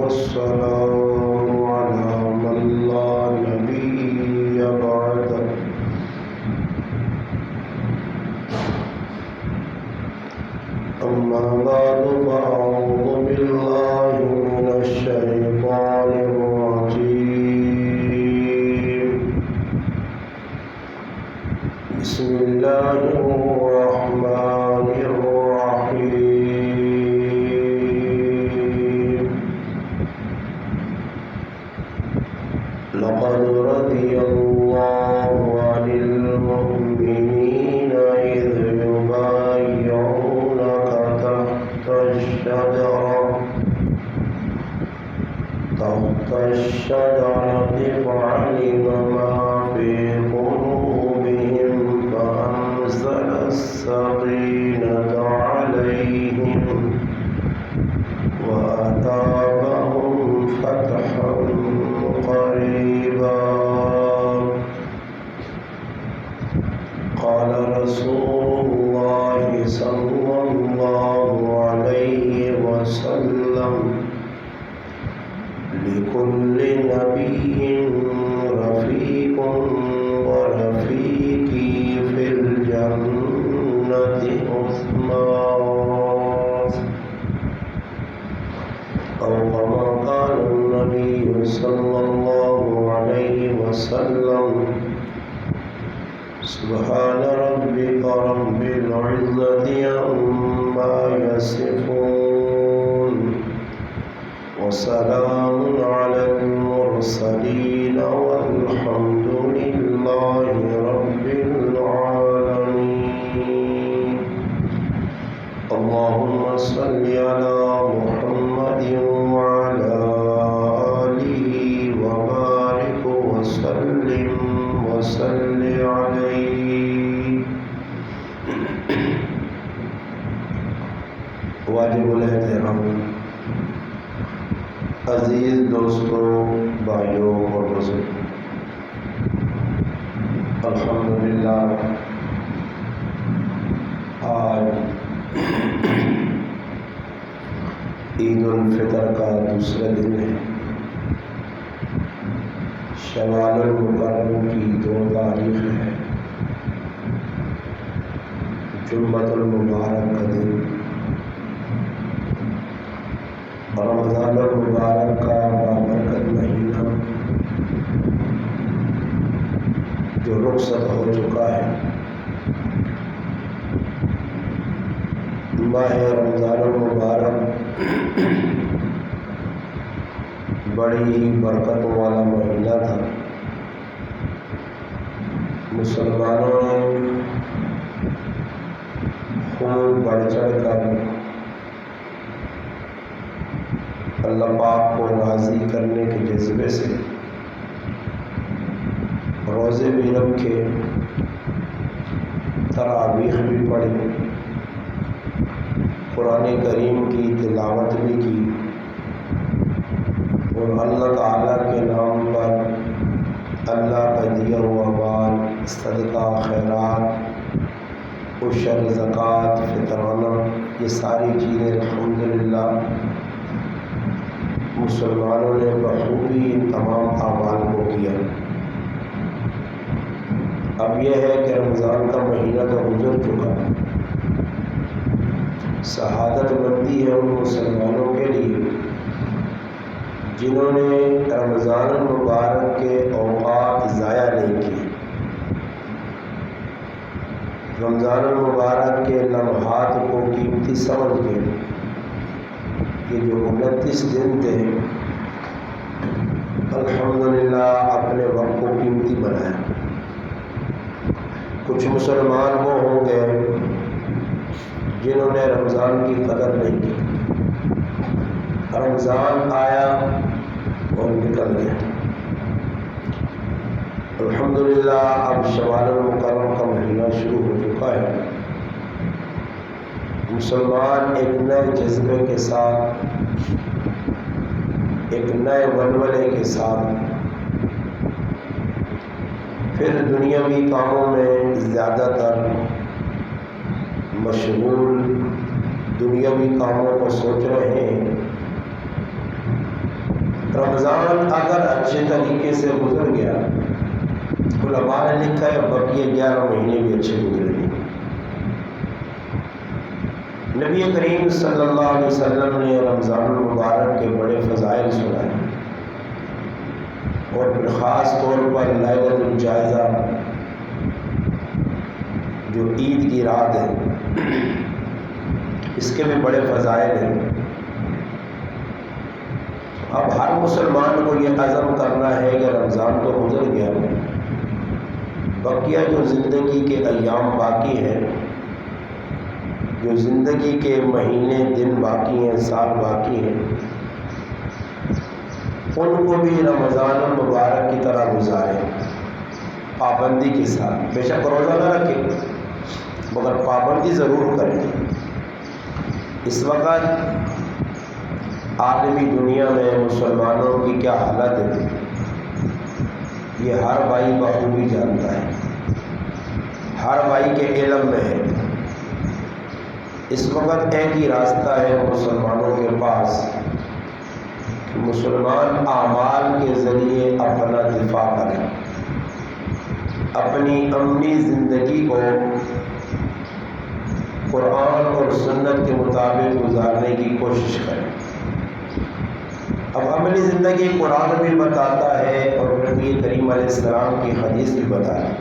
والسلام على من لا نبي بعده أما بعد فأعوذ بالله من الشيطان الرجيم بسم الله الرحمن الرحيم لقد رضي الله عن المؤمنين إذ يبايعونك تحت الشجرة فعلم ما في قلوبهم فأنزل السكينة عليهم وأثابهم فتحا قريبا قال رسول الله صلى الله عليه وسلم لكل نبي رفيق ورفيقي في الجنة عثمان أو كما قال النبي صلى الله عليه وسلم سبحان ربك رب العزة عما يصفون وسلام على المرسلين والحمد لله رب العالمين اللهم صل على محمد وعلى آله وبارك وسلم وصل عليه واجب الاحترام عزیز دوستوں بھائیوں اور بزرگوں الحمدللہ آج عید الفطر کا دوسرا دن ہے شوال المکرم کی 2 تاریخ ہے جمعۃ المبارک کا دن رمضان المبارک کا بابرکت مہینہ جو رخصت ہو چکا ہے ماہ رمضان المبارک بڑی ہی برکت والا مہینہ تھا مسلمانوں نے خوب بڑھ چڑھ کر اللہ پاک کو راضی کرنے کے جذبے سے روزے بھی رکھے تراویح بھی پڑھی قرآن کریم کی تلاوت بھی کی اور اللہ تعالیٰ کے نام پر اللہ کا دیا ہوا مال صدقہ خیرات عشر زکوٰۃ فطرانہ یہ ساری چیزیں الحمدللہ مسلمانوں نے بخوبی ان تمام اعمال کو کیا۔ اب یہ ہے کہ رمضان کا مہینہ تو گزر چکا ہے، شہادت بندی ہے ان مسلمانوں کے لیے جنہوں نے رمضان المبارک کے اوقات ضائع نہیں کیے، رمضان المبارک کے لمحات کو قیمتی سمجھ کے یہ جو 29 دن تھے الحمدللہ اپنے وقت کو قیمتی بنایا۔ کچھ مسلمان وہ ہوں گے جنہوں نے رمضان کی قدر نہیں کی، رمضان آیا اور نکل گیا۔ الحمدللہ اب شوال المکرم کا مہینہ شروع ہو چکا ہے، مسلمان ایک نئے جذبے کے ساتھ ایک نئے ولولے کے ساتھ پھر دنیاوی کاموں میں زیادہ تر مشغول، دنیاوی کاموں کو سوچ رہے ہیں رمضان اگر اچھے طریقے سے گزر گیا، علماء نے لکھا ہے بقیہ 11 مہینے بھی اچھے گزرے گے۔ نبی کریم صلی اللہ علیہ وسلم نے رمضان المبارک کے بڑے فضائل سنائے، اور پھر خاص طور پر لیلۃ الجائزہ جو عید کی رات ہے، اس کے بھی بڑے فضائل ہیں۔ اب ہر مسلمان کو یہ عزم کرنا ہے کہ رمضان تو گزر گیا، بقیہ جو زندگی کے ایام باقی ہیں، جو زندگی کے مہینے دن باقی ہیں، سال باقی ہیں، ان کو بھی رمضان المبارک کی طرح گزاریں، پابندی کے ساتھ۔ بے شک روزہ نہ رکھیں، مگر پابندی ضرور کریں۔ اس وقت عالمی دنیا میں مسلمانوں کی کیا حالت ہے، یہ ہر بھائی بخوبی جانتا ہے، ہر بھائی کے علم میں ہے۔ اس وقت ایک ہی راستہ ہے مسلمانوں کے پاس کہ مسلمان اعمال کے ذریعے اپنا دفاع کریں، اپنی عملی زندگی کو قرآن اور سنت کے مطابق گزارنے کی کوشش کریں۔ اب عملی زندگی قرآن بھی بتاتا ہے اور نبی کریم علیہ السلام کی حدیث بھی بتاتا ہے،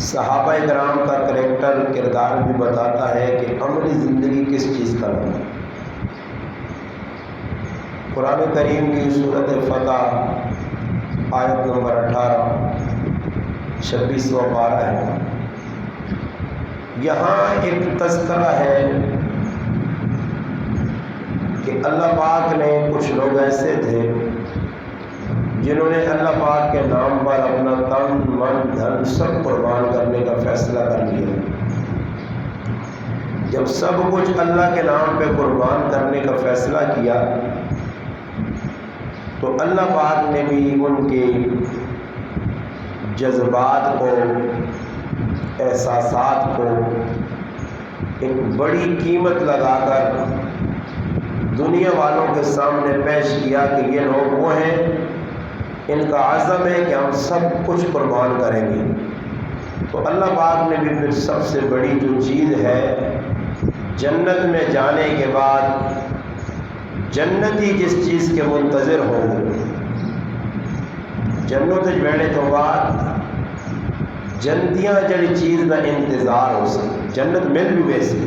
صحابہ کرام کا کریکٹر کردار بھی بتاتا ہے کہ عملی زندگی کس چیز کا نام ہے۔ قرآن کریم کی سورۃ فتح آیت نمبر 18 26واں پارہ ہے، یہاں ایک تذکرہ ہے کہ اللہ پاک نے کچھ لوگ ایسے تھے جنہوں نے اللہ پاک کے نام پر اپنا تن من دھن سب قربان کرنے کا فیصلہ کر لیا۔ جب سب کچھ اللہ کے نام پہ قربان کرنے کا فیصلہ کیا تو اللہ پاک نے بھی ان کے جذبات کو، احساسات کو ایک بڑی قیمت لگا کر دنیا والوں کے سامنے پیش کیا کہ یہ لوگ وہ ہیں، ان کا عزم ہے کہ ہم سب کچھ قربان کریں گے۔ تو اللہ پاک نے بھی پھر سب سے بڑی جو چیز ہے، جنت میں جانے کے بعد جنتی جس چیز کے منتظر ہوں گے، جنت ویڑے تو بعد جنتیاں جڑی چیز کا انتظار ہو سکے، جنت مل بھی ویسی،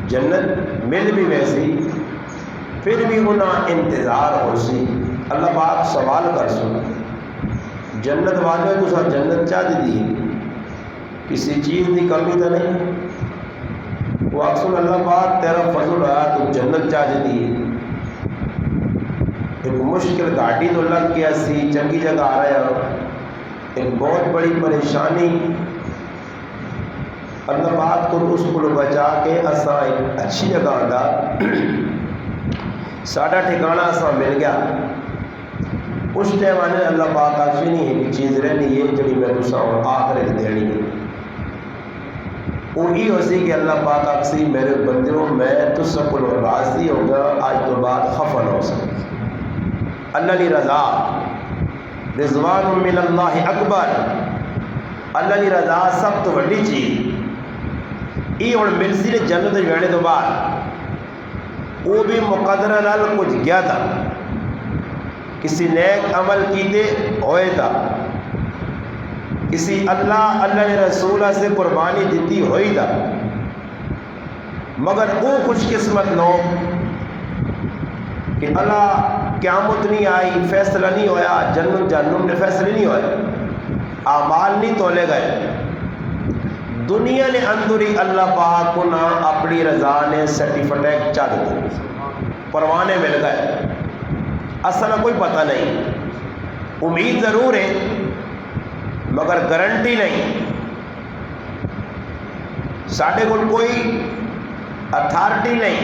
جنت مل بھی ویسی، پھر بھی انہیں انتظار ہو سی۔ اللہ پاک سوال کر سن، جنت والے تو سا جنت چاہ دی کسی چیز کی کمی تو نہیں، وہ اکثر اللہ پاک تیرا فضل آیا تو جنت چاہ دی، ایک مشکل گاڑی تو لگ گیا سی، چنگی جگہ آ رہا ہے، ایک بہت بڑی پریشانی، اللہ پاک تو اس کو بچا کے اساں ایک اچھی جگہ آتا، ساڈا ٹھکانہ اساں مل گیا۔ اس ٹائم آنے اللہ پاک آخری نہیں ہے کہ چیز رہنی ہے جڑی میں تساں آخر دینی ہے، وہی ہو سی کہ اللہ پاک آخری میرے بندیوں میں تساں کو راضی ہوگا، آج تو بعد خفا نہ ہو سکے۔ اللہ کی رضا، رضوان من اللہ اکبر، اللہ کی رضا سب تو بڑی چیز، یہ ہوں مل سی نے جنت ویڑے تو بعد وہ بھی مقدرہ نال کچھ گیا تھا، کسی نیک عمل کیتے ہوئے تھا، کسی اللہ کے رسول سے قربانی دیتی ہوئی تھا، مگر وہ خوش قسمت لوگ کہ اللہ قیامت نہیں آئی، فیصلہ نہیں ہویا، جنت جہنم نے فیصلے نہیں ہوئے، اعمال نہیں تولے گئے، دنیا نے اندر ہی اللہ پاک کو نہ اپنی رضا نے سرٹیفکیٹ چاہ دیا، پروانے مل گئے، اصل کوئی پتہ نہیں، امید ضرور ہے مگر گارنٹی نہیں، ساڈے کول کوئی اتھارٹی نہیں،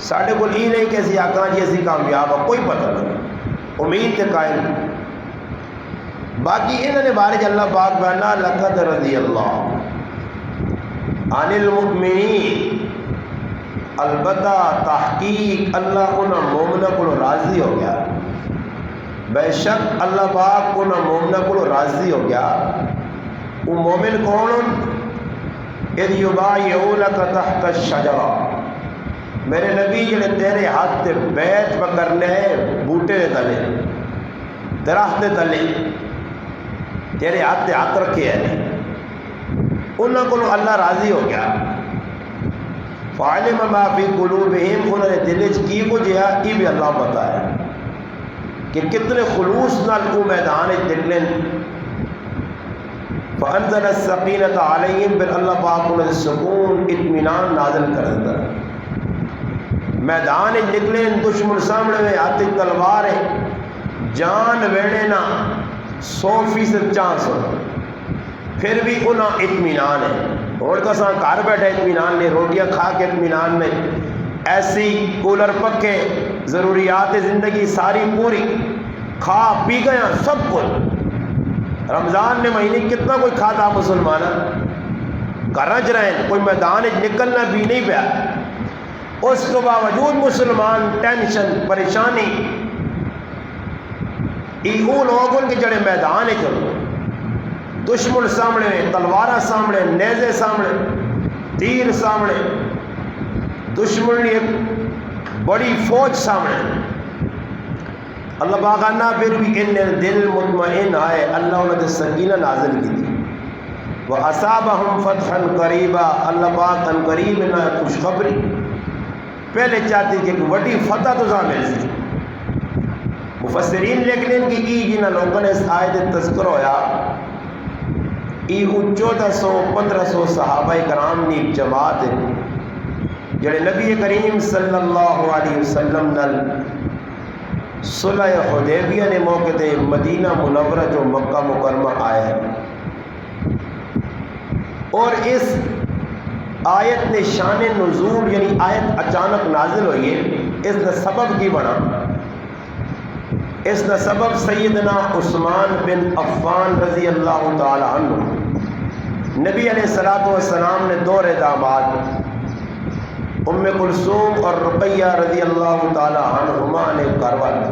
ساڈے کول یہ نہیں کہ اسی آکھاں جی اسی کامیاب ہاں، کوئی پتہ نہیں، امید تے قائم۔ باقی انہوں نے بارے اللہ پاک بیانا لقد رضی اللہ عن المؤمنین، البتہ تحقیق اللہ ان مومنہ کو راضی ہو گیا، بے شک اللہ پاک ان مومنہ کو راضی ہو گیا۔ وہ مومن کون؟ اذ یبایعونک تحت الشجرہ، میرے نبی جڑے تیرے ہاتھ تے بیعت پکرنے ہیں بوٹے دے تلے، درخت دے تلے، تیرے ہاتھ تے ہاتھ رکھے ہیں، انہوں کو اللہ راضی ہو گیا۔ فعلم ما فی قلوبہم، انہوں نے دل چ کی کچھ ہے یہ بھی اللہ پتہ ہے کہ کتنے خلوص نال کو میدان نکلیں۔ فانزل السکینۃ علیہم، پھر اللہ پاک انہیں سکون اطمینان نازل کر دیتا ہے۔ میدان نکلیں، دشمن سامنے میں ہاتھ تلوار ہے، جان ویڑے نہ 100% چانس ہو، پھر بھی انہیں اطمینان ہے۔ اور کساں گھر بیٹھے اطمینان نہیں، روٹیاں کھا کے اطمینان نہیں، ایسی کولر پکے ضروریات زندگی ساری پوری کھا پی گیا سب کچھ۔ رمضان میں مہینے کتنا کوئی کھاتا مسلمان گرج رہے ہیں، کوئی میدان نکلنا بھی نہیں پیا، اس کے باوجود مسلمان ٹینشن پریشانی۔ وہ لوگ ان کے جڑے میدان چلو، دشمن سامنے، تلوارہ سامنے، نیزے سامنے، تیر سامنے، دشمن کی ایک بڑی فوج سامنے، اللہ باغانہ پھر بھی ان دل مطمئن آئے، اللہ انہوں نے سکینہ نازل کی تھی۔ وَأَصَابَهُمْ فَتْحًا قَرِيبًا، اللہ پاک ان قریب انہیں خوشخبری پہلے چاہتی کہ ایک بڑی فتح تو مل سی۔ مفسرین لیکن کی جنہ لوگوں نے اس آیت تذکر ہویا، ای 1400-1500 صحابہ کرام نے ایک جماعت ہے جڑے نبی کریم صلی اللہ علیہ وسلم نال صلح حدیبیہ نے موقع تے مدینہ منورہ جو مکہ مکرمہ آئے ہیں، اور اس آیت نے شان نزول یعنی آیت اچانک نازل ہوئی ہے، اس نے سبب کی بنا، اس نے سبب سیدنا عثمان بن عفان رضی اللہ تعالی عنہ، نبی علیہ السلام نے دو داماد ام کلثوم اور رقیہ رضی اللہ تعالی عنہما نے کروایا،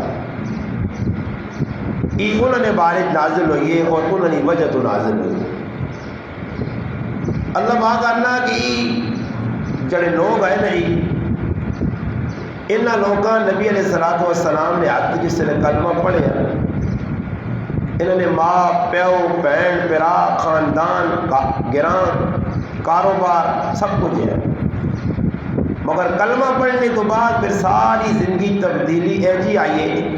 انہوں نے بارش نازل ہوئی ہے اور انہوں نے وجہ تو نازل ہوئی۔ اللہ پاک اللہ کی جڑے لوگ ہیں نہیں، انہاں لوگاں نبی علیہ السلام نے ہاتھ جس نے کلمہ پڑھیا، انہوں نے ماں پیو بہن برا خاندان گراں کاروبار سب کچھ ہے، مگر کلمہ پڑھنے کے بعد پھر ساری زندگی تبدیلی ایجی آئی ہے،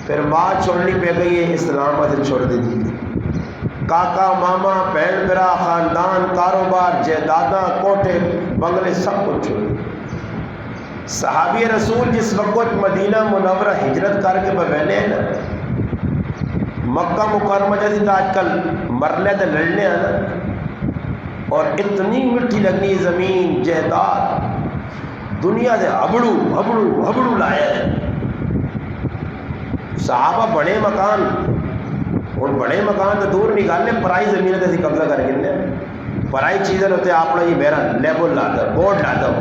پھر ماں چھوڑنی پہ گئی ہے، اسلام سے چھوڑ دی تھی، کاکا ماما بہن برا خاندان کاروبار جائیداداں کوٹھے بنگلے سب کچھ چھوڑ۔ صحابی رسول جس وقت مدینہ منورہ ہجرت کر کے بہنے ہیں نا، مکہ مکرمہ جیسی تو آج کل مرنے تے لڑنے ہیں نا، اور اتنی مٹھی لگنی زمین جائیداد دنیا دے ہبڑو ہبڑو ہبڑو لائے ہیں۔ صحابہ بڑے مکان، اور بڑے مکان تو دور نکالنے، پرائی زمین تے قبضہ کر کے پرائی چیزیں ہوتے اپنا یہ میرا لیبل لا دو بورڈ لا دو،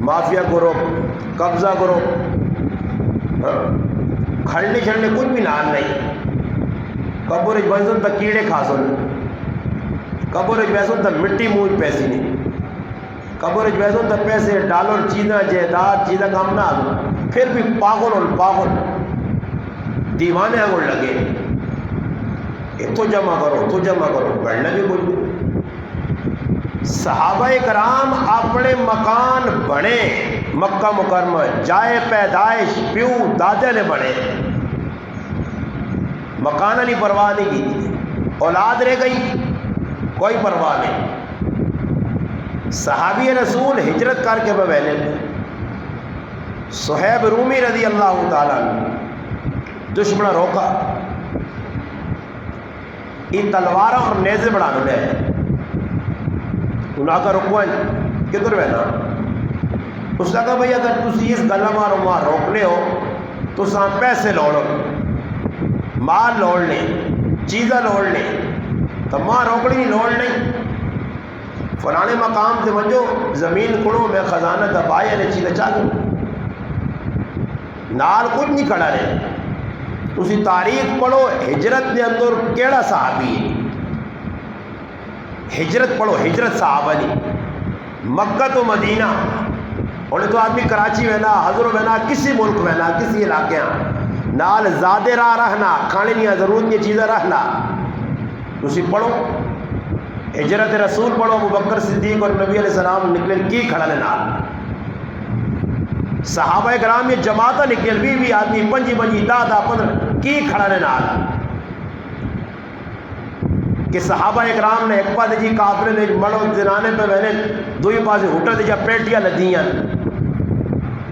مافیا کرو قبضہ کرو، کھڑنے چھڑنے کچھ بھی نال نہیں، قبر ویسن تک کیڑے کھا سو، قبر ویسن تک مٹی منہ پیسی نہیں، قبر ویسن تک پیسے ڈالر چیزاں جائیداد چیزاں کام نہ آ، پھر بھی پاگل اور پاگل دیوانے آگے لگے، تو جمع کرو تو جمع کرو، بڑھنا بھی کچھ بھی۔ صحابہ کرام اپنے مکان بنے مکہ مکرمہ، جائے پیدائش پیو دادے نے بنے، مکانہ نہیں پرواہ نہیں کی، اولاد رہ گئی کوئی پرواہ نہیں۔ صحابی رسول ہجرت کر کے بہنے، صہیب رومی رضی اللہ تعالیٰ عنہ دشمنہ روکا، یہ تلوارہ اور نیزے بڑھانے ہیں، انہاں کا رکوائیں کدھر بہنا، اس نے کہا بھئی اگر تسی اس گلہ مارو ماں روکنے ہو تو ساں پیسے لوڑو، مال لوڑ لیں، چیزیں لوڑ لیں، تو ماں روکڑی نہیں لوڑ لیں، فلانے مقام تے ونجو زمین کھڑو میں خزانہ دبائے نے چیز چاہ گئے نال کچھ نہیں کھڑا رہے. تسی تاریخ پڑھو ہجرت دے اندر کیڑا صحابی ہے, ہجرت پڑھو, ہجرت صحابہ نہیں. مکہ تو مدینہ انہیں تو آدمی کراچی وینا, حضر وینا, کسی ملک وینا, کسی علاقے نال زیادہ راہ رہنا, کھانے نہیں ضرورت کی چیزیں رہنا. تسی پڑھو ہجرت رسول پڑھو, ابو بکر صدیق اور نبی علیہ السلام نکلے کی کھڑا نے نال, صحابہ کرام یہ جماعتہ نکل بھی آدمی پنجی پنجی دا 15 کی کھڑا نے نال. کہ صحابہ اکرام نے ایک پاس جی کافرے نے مڑو زنانے پہ میں نے دوئی پاس ہوٹل دے جا پیٹیاں لدیاں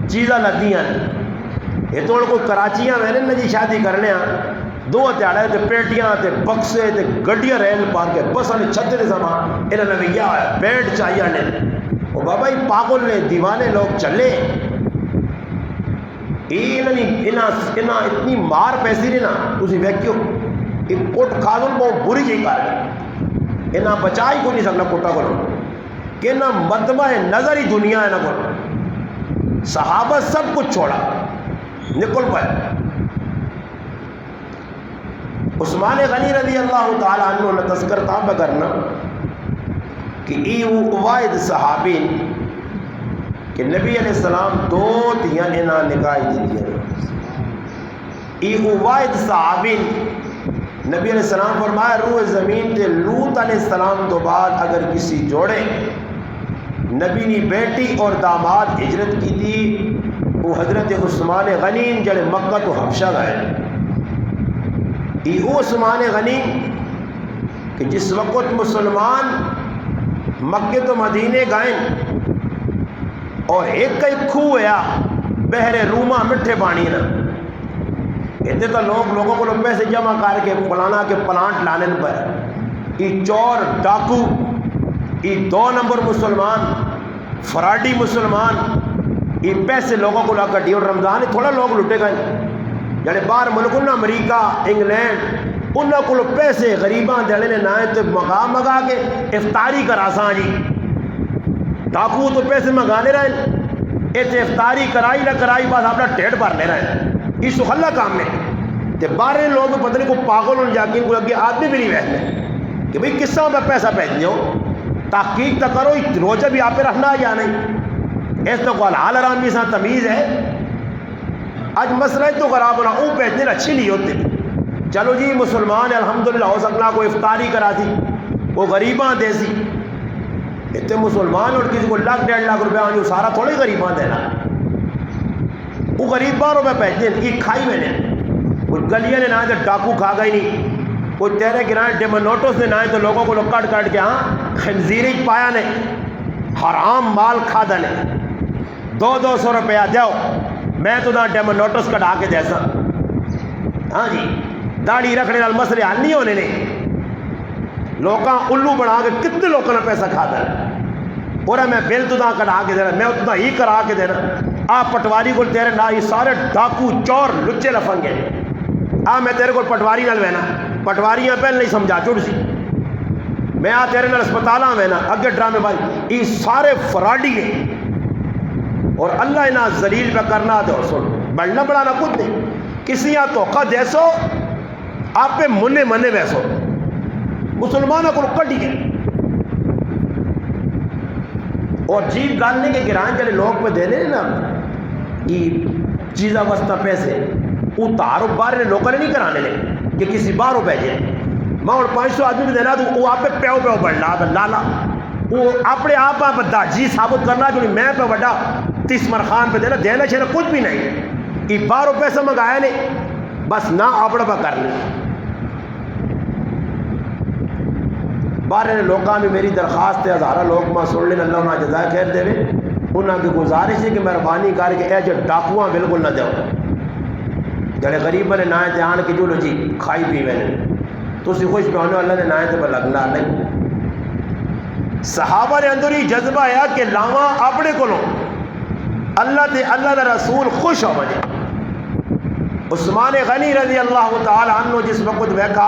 چیزاں لدیاں. یہ تو کوئی کراچیاں میں نے جی شادی کرنے دو تیاڑے تے پیٹیاں تے بکسے تے گڈیاں ریل پار کے بس نے چھتے دے زمان انہوں نے بھی کیا پیٹ چاہیے نے. وہ بابا ہی پاگل نے دیوانے لوگ چلے اتنی مار پیسی نے نا تسی ویکھیو ایک کوٹ کھادن کو بری جی کر انہاں بچائی کو نہیں سکنا کوٹا کرو کہ انہاں مطبع نظر ہی دنیا ہے نا کو. صحابہ سب کچھ چھوڑا نکل پائے. عثمان غنی رضی اللہ تعالیٰ عنہ نے تذکر تاب کرنا کہ ای وہ واحد صحابین کہ نبی علیہ السلام 2 دیاں انہاں نکائی دی دیا. ای وہ واحد صحابین نبی علیہ السلام فرمایا روح زمین تے لوط علیہ السلام تو بعد اگر کسی جوڑے نبی نے بیٹی اور داماد ہجرت کی تھی وہ حضرت عثمان غنی جڑے مکہ تو حبشہ گئے. یہ عثمان غنی کہ جس وقت مسلمان مکہ تو مدینے گئے اور ایک کھو ہوا بحر روما مٹھے پانی نا اتنے تو لوگوں کو پیسے جمع کر کے پلانا کے پلانٹ لانے پر یہ چور ڈاکو یہ 2 نمبر مسلمان فراڈی مسلمان یہ پیسے لوگوں کو لا کر ڈی اور رمضان تھوڑا لوگ لٹے گئے جڑے باہر ملک نا امریکہ انگلینڈ انہوں کو پیسے غریباں دینے نے نہ تو مگا کے افطاری کرا ساں جی. ڈاکو تو پیسے منگانے رہے اتنے افطاری کرائی نہ کرائی بس اپنا ڈیڑھ بھرنے رہے یہ سخلا کام ہے. تے باہر لوگ پتہ نہیں کو پاگل ہونے جا کے ان کو لگے آدمی بھی نہیں بیٹھنے کہ بھئی کس طرح میں پیسہ بھیجنے ہو. تحقیق تو کرو روزہ بھی آپ پہ رکھنا یا نہیں. اس تو کو حلال حرام بھی ساتھ تمیز ہے. آج مسئلہ تو خراب ہونا وہ بھیجنے اچھی نہیں ہوتے. چلو جی مسلمان ہے الحمدللہ ہو سکنا کوئی افطاری کرا سی وہ غریباں دے سی اتنے مسلمان اور کسی کو 1,00,000-1,50,000 روپیہ آنی سارا تھوڑے غریباں دینا وہ غریباں روپے بھیجتے ہیں یہ کھائی میں نے کوئی گلیاں نے نہ تو ڈاکو کھا گئی نہیں کوئی تیرے گرائیں ڈیمونوٹوس نے نہ تو لوگوں کو کٹ کٹ کے خنزیری پایا نے حرام مال کھا دنے 200 روپیہ دیو میں تو نہ ڈیمونوٹوس کٹا کے جیسا ہاں جی داڑھی رکھنے وال مسئلے حل نہیں ہونے نے لوکاں الو بنا کے کتنے لوگوں نے پیسہ کھا دینا اور میں بل تو کٹا کے دینا میں اتنا ہی کرا کے دینا آپ پٹواری کو تیرے نہ یہ سارے ڈاکو چور لچے لفنگے میں تیرے کو پٹواری نال وینا پٹواریاں پہلے نہیں سمجھا چڑ سی میں تیرے نال اسپتالاں وینا اگے ڈرامے بھائی یہ سارے فراڈی ہیں اور اللہ انہاں ذلیل پہ کرنا دو سن بڑھنا بڑھانا کچھ نہیں کسی یہاں دھوکہ دے سو آپ پہ منے ویسو مسلمانوں کو کٹی گئے اور جیب گالنے کے گران چلے لوگ پہ دینے نا یہ چیزہ وسطہ پیسے وہ تارو بارے لوگوں نے نہیں کرانے لے کہ کسی باروں بھیجے میں اور 500 آدمی بھی دینا تو وہ آپ پہ پیو بڑھنا لالا وہ اپنے آپ داجی ثابت کرنا جو میں پہ بڑا 30 مرخان پہ دینا چاہیے کچھ بھی نہیں کہ باروں پیسہ منگایا نہیں بس نہ اپنا پہ کر لیں بارے لوگوں میں میری درخواست ہے ہزارہ لوگ میں سن لیں اللہ انہیں جزائے خیر دے انہوں کی گزارش ہے کہ مہربانی کر کے جو ڈاکواں بالکل نہ دو جڑے غریب نے نہ دھیان کی جو لو جی کھائی پی میں تو اسی خوش پہ ہونے اللہ نے نہ پہ لگنا نہیں. صحابہ نے اندر ہی جذبہ ہے کہ لاواں اپنے کو لو اللہ کا رسول خوش ہو مجھے. عثمان غنی رضی اللہ تعالی عنہ جس وقت بیٹھا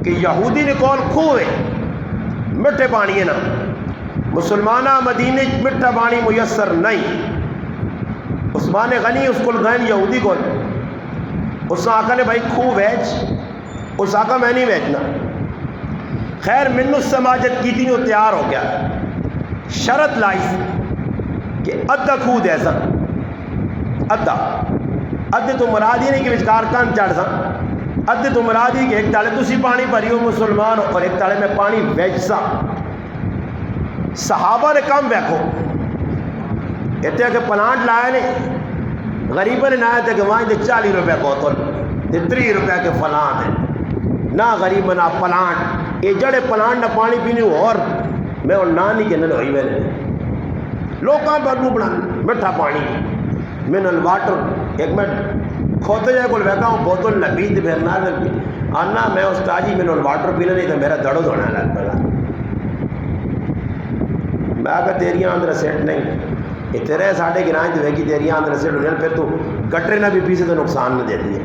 کہ یہودی نے کون کھوئے مٹھے پانی ہے نا مسلمانہ مدینے مٹھا پانی میسر نہیں. عثمان غنی اس کو گئے یہودی کو, اس آقا نے بھائی خوہ ویچ, اس آقا میں نہیں ویچنا. خیر منو سماجت کی تھی, وہ تیار ہو گیا, شرط لائی کہ ادھا خوہ دے سا, ادھا ادھے تو مراد ہی نہیں کہ وچکار کان چڑھ سا, ادھے تو مراد ہی کہ ایک تالے تسی پانی بھری ہو مسلمان اور ایک تالے میں پانی ویچ سا. صحابہ نے کم ویکھو اتنے کہ پلانٹ لائے نے, غریبوں نے نہ آئے تھے کہ وہاں دے 40 روپے بوتل, 30 روپے کے فلان ہے نہ غریب نہ پلانٹ. یہ جڑے پلانٹ نہ پانی پینی اور میں اور نہ نہیں کہنے ہوئی میں نے لوکاں پر منہ بنا میٹھا پانی منرل واٹر. ایک میں کھوتے جائے کو بیٹھا ہوں بوتل نبید پھرنا آنا میں استاد جی منرل واٹر پینا نہیں تو میرا دڑو دھونا لگ پڑا. میں کہا تیریاں اندر سیٹ نہیں, یہ تیرے ساڑھے گرائیں تو ویگی تیریاں اندر سیٹ ہو جائیں, پھر تو گٹرے نہ بھی پیسے تو نقصان نہ دے دیے.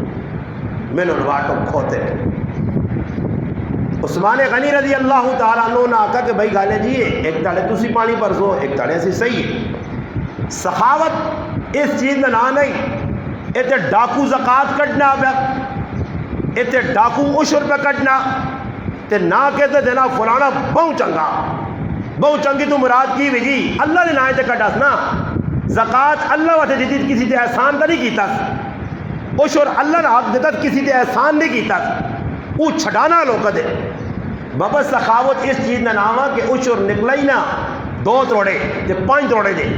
منرل واٹر کھوتے. عثمان غنی رضی اللہ تعالیٰ عنہ نے آکا کہ بھائی گالے جی ایک تاڑے تسی پانی پرسو ایک تاڑے ایسی صحیح ہے. سخاوت اس چیز میں نہ نہیں, ایتے ڈاکو زکاة کٹنا پہ, ایتے ڈاکو عشر پہ کٹنا تے نہ کہتے دینا فلانا بہو چنگا, بہو چنگی تو مراد کی بھی جی اللہ نے نہ تے کٹاس نا. زکاة اللہ واسے جدید کسی تے احسان کا نہیں کیتا, عشر اللہ نے حق دیتا کسی تے احسان نہیں کیتا, وہ چھڑانا لوگ دے. بابا سخاوت اس چیز نہ ناما کہ عشر نکلا ہی نہ 2 توڑے تے 5 توڑے دے,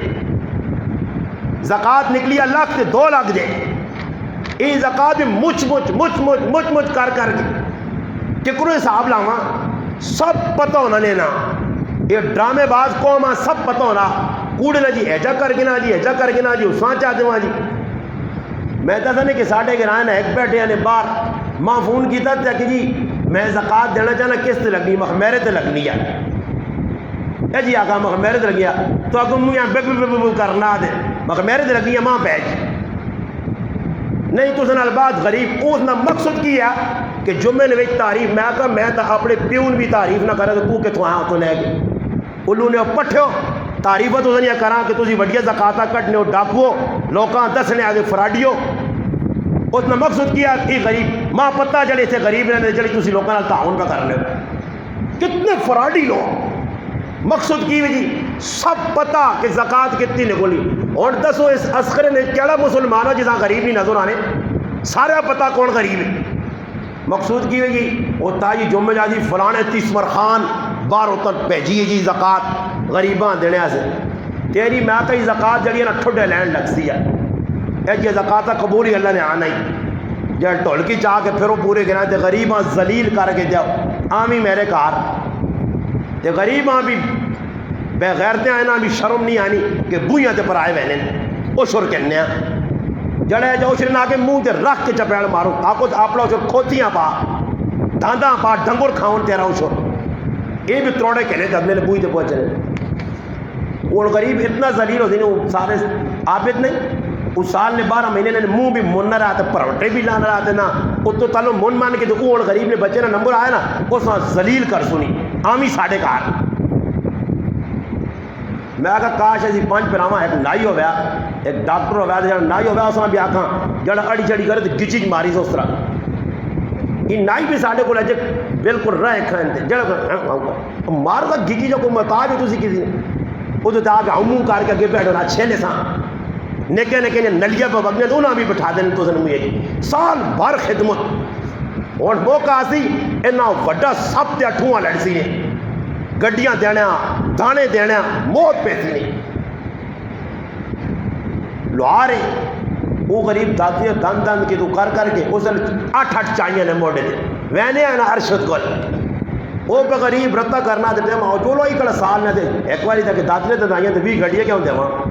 زکاة نکلی اللہ تے 2 لاکھ دے. یہ زکاة بھی مچ کر کے ککرو حساب لاما سب پتہ ہونا لینا. یہ ڈرامے باز قوم سب پتہ ہونا کوڑے نہ جی ایجا کر گنا جی ایجا کر گنا جی اساں چاہتے وہاں جی. میں کہتا نہیں کہ ساڑھے گرائن ایک بیٹھے نے باہر ماں فون کیتا تھا کہ جی میں زکاة دینا چاہنا کس تے لگنی, مخمیرے تے لگنی ہے. اے جی آقا مخمیرے تے لگیا تو آگا مو یہاں بیک کرنا دے مخمیرے تے لگنی ہے ماں پیج نہیں. تو سنال بعد غریب اس نہ مقصد کی ہے کہ جمعے نے تعریف میں آقا میں تا اپنے پیون بھی تعریف نہ کرے تو کہ تو آیا تو لے گئے انہوں نے پٹھو تعریف تو نہیں کرا کہ تسی وڈیا زکاة کٹنے ہو ڈاکو لوکاں دسنے آگے فراڈیو. اس نے مقصد کیا کہ غریب ماں پتہ جڑے تھے غریب نے جڑی تسی لوکاں نال تعاون پہ کر لے کتنے فراڈی لوگ. مقصد کی جی سب پتہ کہ زکاة کتنی نکلی. اور دسو اس عسکر نے کیڑا مسلمان ہے جہاں غریب نہیں نظر آنے, سارا پتہ کون غریب ہے. مقصود کی جی وہ تاجی جمعہ جا جی فلانے تیسمر خان باروں تک بھیجیے جی زکاة غریباں دینے سے. تیری میں کئی زکاة جڑی نا ٹھڈے لین لگ سی ہے اے جی زکاة قبول ہی اللہ نے آنا ہی جڑ ٹھولکی چاہ کے پھر وہ پورے گرائیں تے غریباں ذلیل کر کے جاؤ آمی میرے کار تے غریباں بھی بے غیرتے آئے نا بھی شرم نہیں آنی کہ بوئیاں تے پر آئے وینے عشر کہنے ہیں جڑے جو عشر نہ کے منہ تے رکھ کے چپیڑ مارو آپ اپنا عشر کھوتیاں پا دھانداں پا ڈنگر کھاؤن تیرا عشر یہ بھی تروڑے کہنے تے اپنے بوئی تے پہنچے. وہ غریب اتنا ذلیل ہوتی نہیں وہ سارے عابد نہیں. اس سال نے 12 مہینے نے منہ بھی من رہا تھا پروٹے بھی لانا رہا تھا نا وہ تو تعلق من مان کے جو غریب نے بچے نا نمبر آیا نا اس نے ذلیل کر سنی آمی ساڑھے کار. میں آگا کاش ایسی 5 پراما ایک نائی ہو گیا ایک ڈاکٹر ہو گیا جڑا نائی ہو گیا اس نے بھی آکھاں جڑا اڑی چڑی کرے تو گچی ماری سے اس طرح یہ نائی بھی ساڑھے کو لجے بالکل رہ کھائن تھے جڑا مار کا گچی جو کوئی محتاج ہو تسی کسی وہ تو آگے عموم کار کے اگے بیٹھو نا چھے لساں نکے نکے نلیہ پہ وگنے تو انہاں بھی بٹھا دیں تو سنمو یہ سال بھر خدمت اور موقع آسی انہاں وڈا سب تے اٹھواں لڑ سی ہیں گڈیاں دینا دانے دینا موت پیسی نہیں لوارے وہ غریب داتیاں دن دن کے تو کر کے اس نے 8 چائیاں نے موڑے دے وینے ہیں نا ارشد گل وہ پہ غریب رتہ کرنا دیتے ہیں چولو ہی کڑا سال نہ دے ایک باری تک داتیاں تے دائیاں تے بھی گڈیاں کیا ہوندے وہاں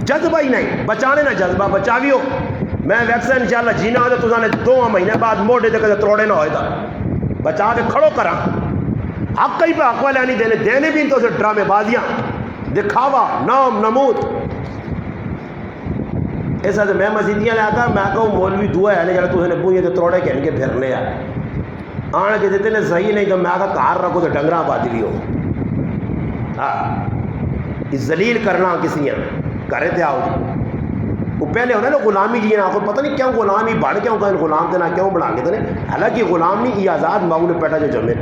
جذبہ ہی نہیں بچانے نہ جذبہ بچاویو. میں ویکسا انشاءاللہ جینا ہوتا تو نے 2 مہینے بعد موڑے دے کدے تروڑے نہ ہوئے تھا بچا کے کھڑو کرا حق کئی پہ حق والے نہیں دینے بھی تو سے ڈرامے بازیاں دکھاوا نام نمود. ایسا تو میں مسیدیاں لے آتا میں کہوں مولوی دعا ہے جڑا تو نے بوئیں تے تروڑے کہن کے پھرنے آن کے دیتے نے صحیح نہیں تو میں آگا کار رکھو تو ڈنگراں پا دی ہو ہاں ذلیل کرنا کسی کرے تے آؤ جی وہ پہلے ہوتا ہے نا غلامی جی آپ کو پتہ نہیں کیوں غلام ہی بڑھ کیوں کہ غلام دینا کیوں بڑھا کے دینے حالانکہ غلام نہیں یہ آزاد ماؤ نے پیٹا جو جمے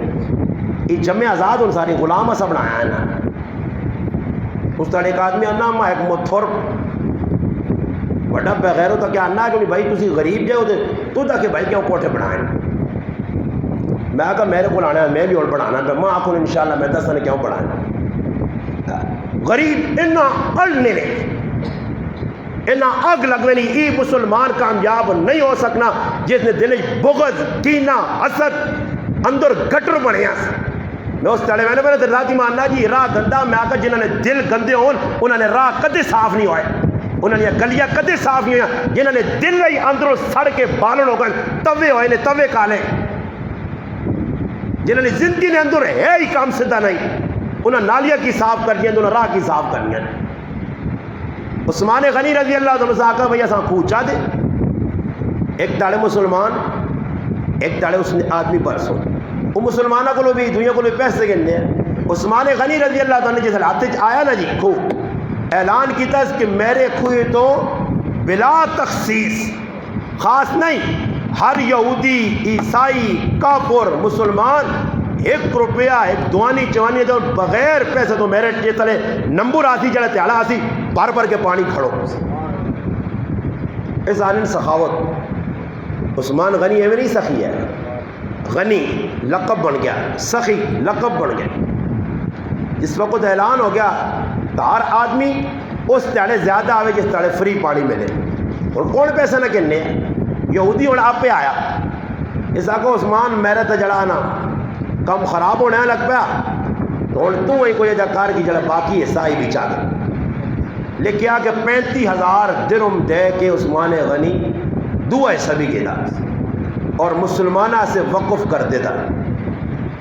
یہ جمے آزاد ان ساری غلام ایسا بنایا ہے نا اس طرح ایک آدمی آنا ماں ایک متھر بڑا بغیر ہوتا کیا آنا کہ بھائی تسی غریب جائے ہوتے تو دا کہ بھائی کیوں کوٹھے بنائیں میں کہا میرے کو لانا ہے میں بھی اور بڑھانا ہے میں آخوں انشاءاللہ میں 10 سال کیوں بڑھائیں غریب انہا اڑنے نے انہا اگ لگنے نہیں ای مسلمان کامیاب نہیں ہو سکنا جس نے دل بغض کینہ حسد اندر گٹر بڑھیا میں اس طرح میں نے ذاتی ماننا جی راہ گندہ میں آکا جنہوں نے دل گندے ہون انہوں نے راہ کدے صاف نہیں ہوئے انہوں نے گلیاں کدے صاف نہیں ہوئے جنہوں نے دل ہی اندروں سڑ کے بالن ہو گئے توے ہوئے نے توے کالے جنہوں نے زندگی نے اندر ہے ہی کام سدھا نہیں انہوں نے نالیاں کی صاف کر دیا انہوں نے راہ کی صاف کرنی ہے عثمان غنی رضی اللہ عنہ سے آقا بھئی ایسا پوچھا دے ایک داڑے مسلمان ایک داڑے اس نے آدمی پرسوں وہ مسلمانہ کو بھی دنیا کو بھی پیسے گننے ہیں عثمان غنی رضی اللہ عنہ جیسے ہاتھ آیا نا جی کھو اعلان کیتا کہ میرے کھوئے تو بلا تخصیص خاص نہیں ہر یہودی عیسائی کافر مسلمان 1 روپیہ ایک دوانی چوانی دو بغیر پیسے تو میرے چیتلے نمبر آسی جڑے تیالہ آسی بار بار کے پانی کھڑو اس آنین سخاوت عثمان غنی ہے نہیں سخی ہے غنی لقب بن گیا سخی لقب بن گیا جس وقت اعلان ہو گیا تو ہر آدمی اس تیالے زیادہ آوے جس تیالے فری پانی ملے اور کون پیسے نہ کہنے یہودی اور آپ پہ آیا اس آقا عثمان میرے تا جڑانا کم خراب ہونے لگ پیا تو تو ہی کوئی جاکار کی جڑا باقی حصہ ہی بھی چاہ گئے لے کیا کہ 35,000 درہم دے کے عثمان غنی دو ایسا بھی گیا اور مسلمانہ سے وقف کر دیتا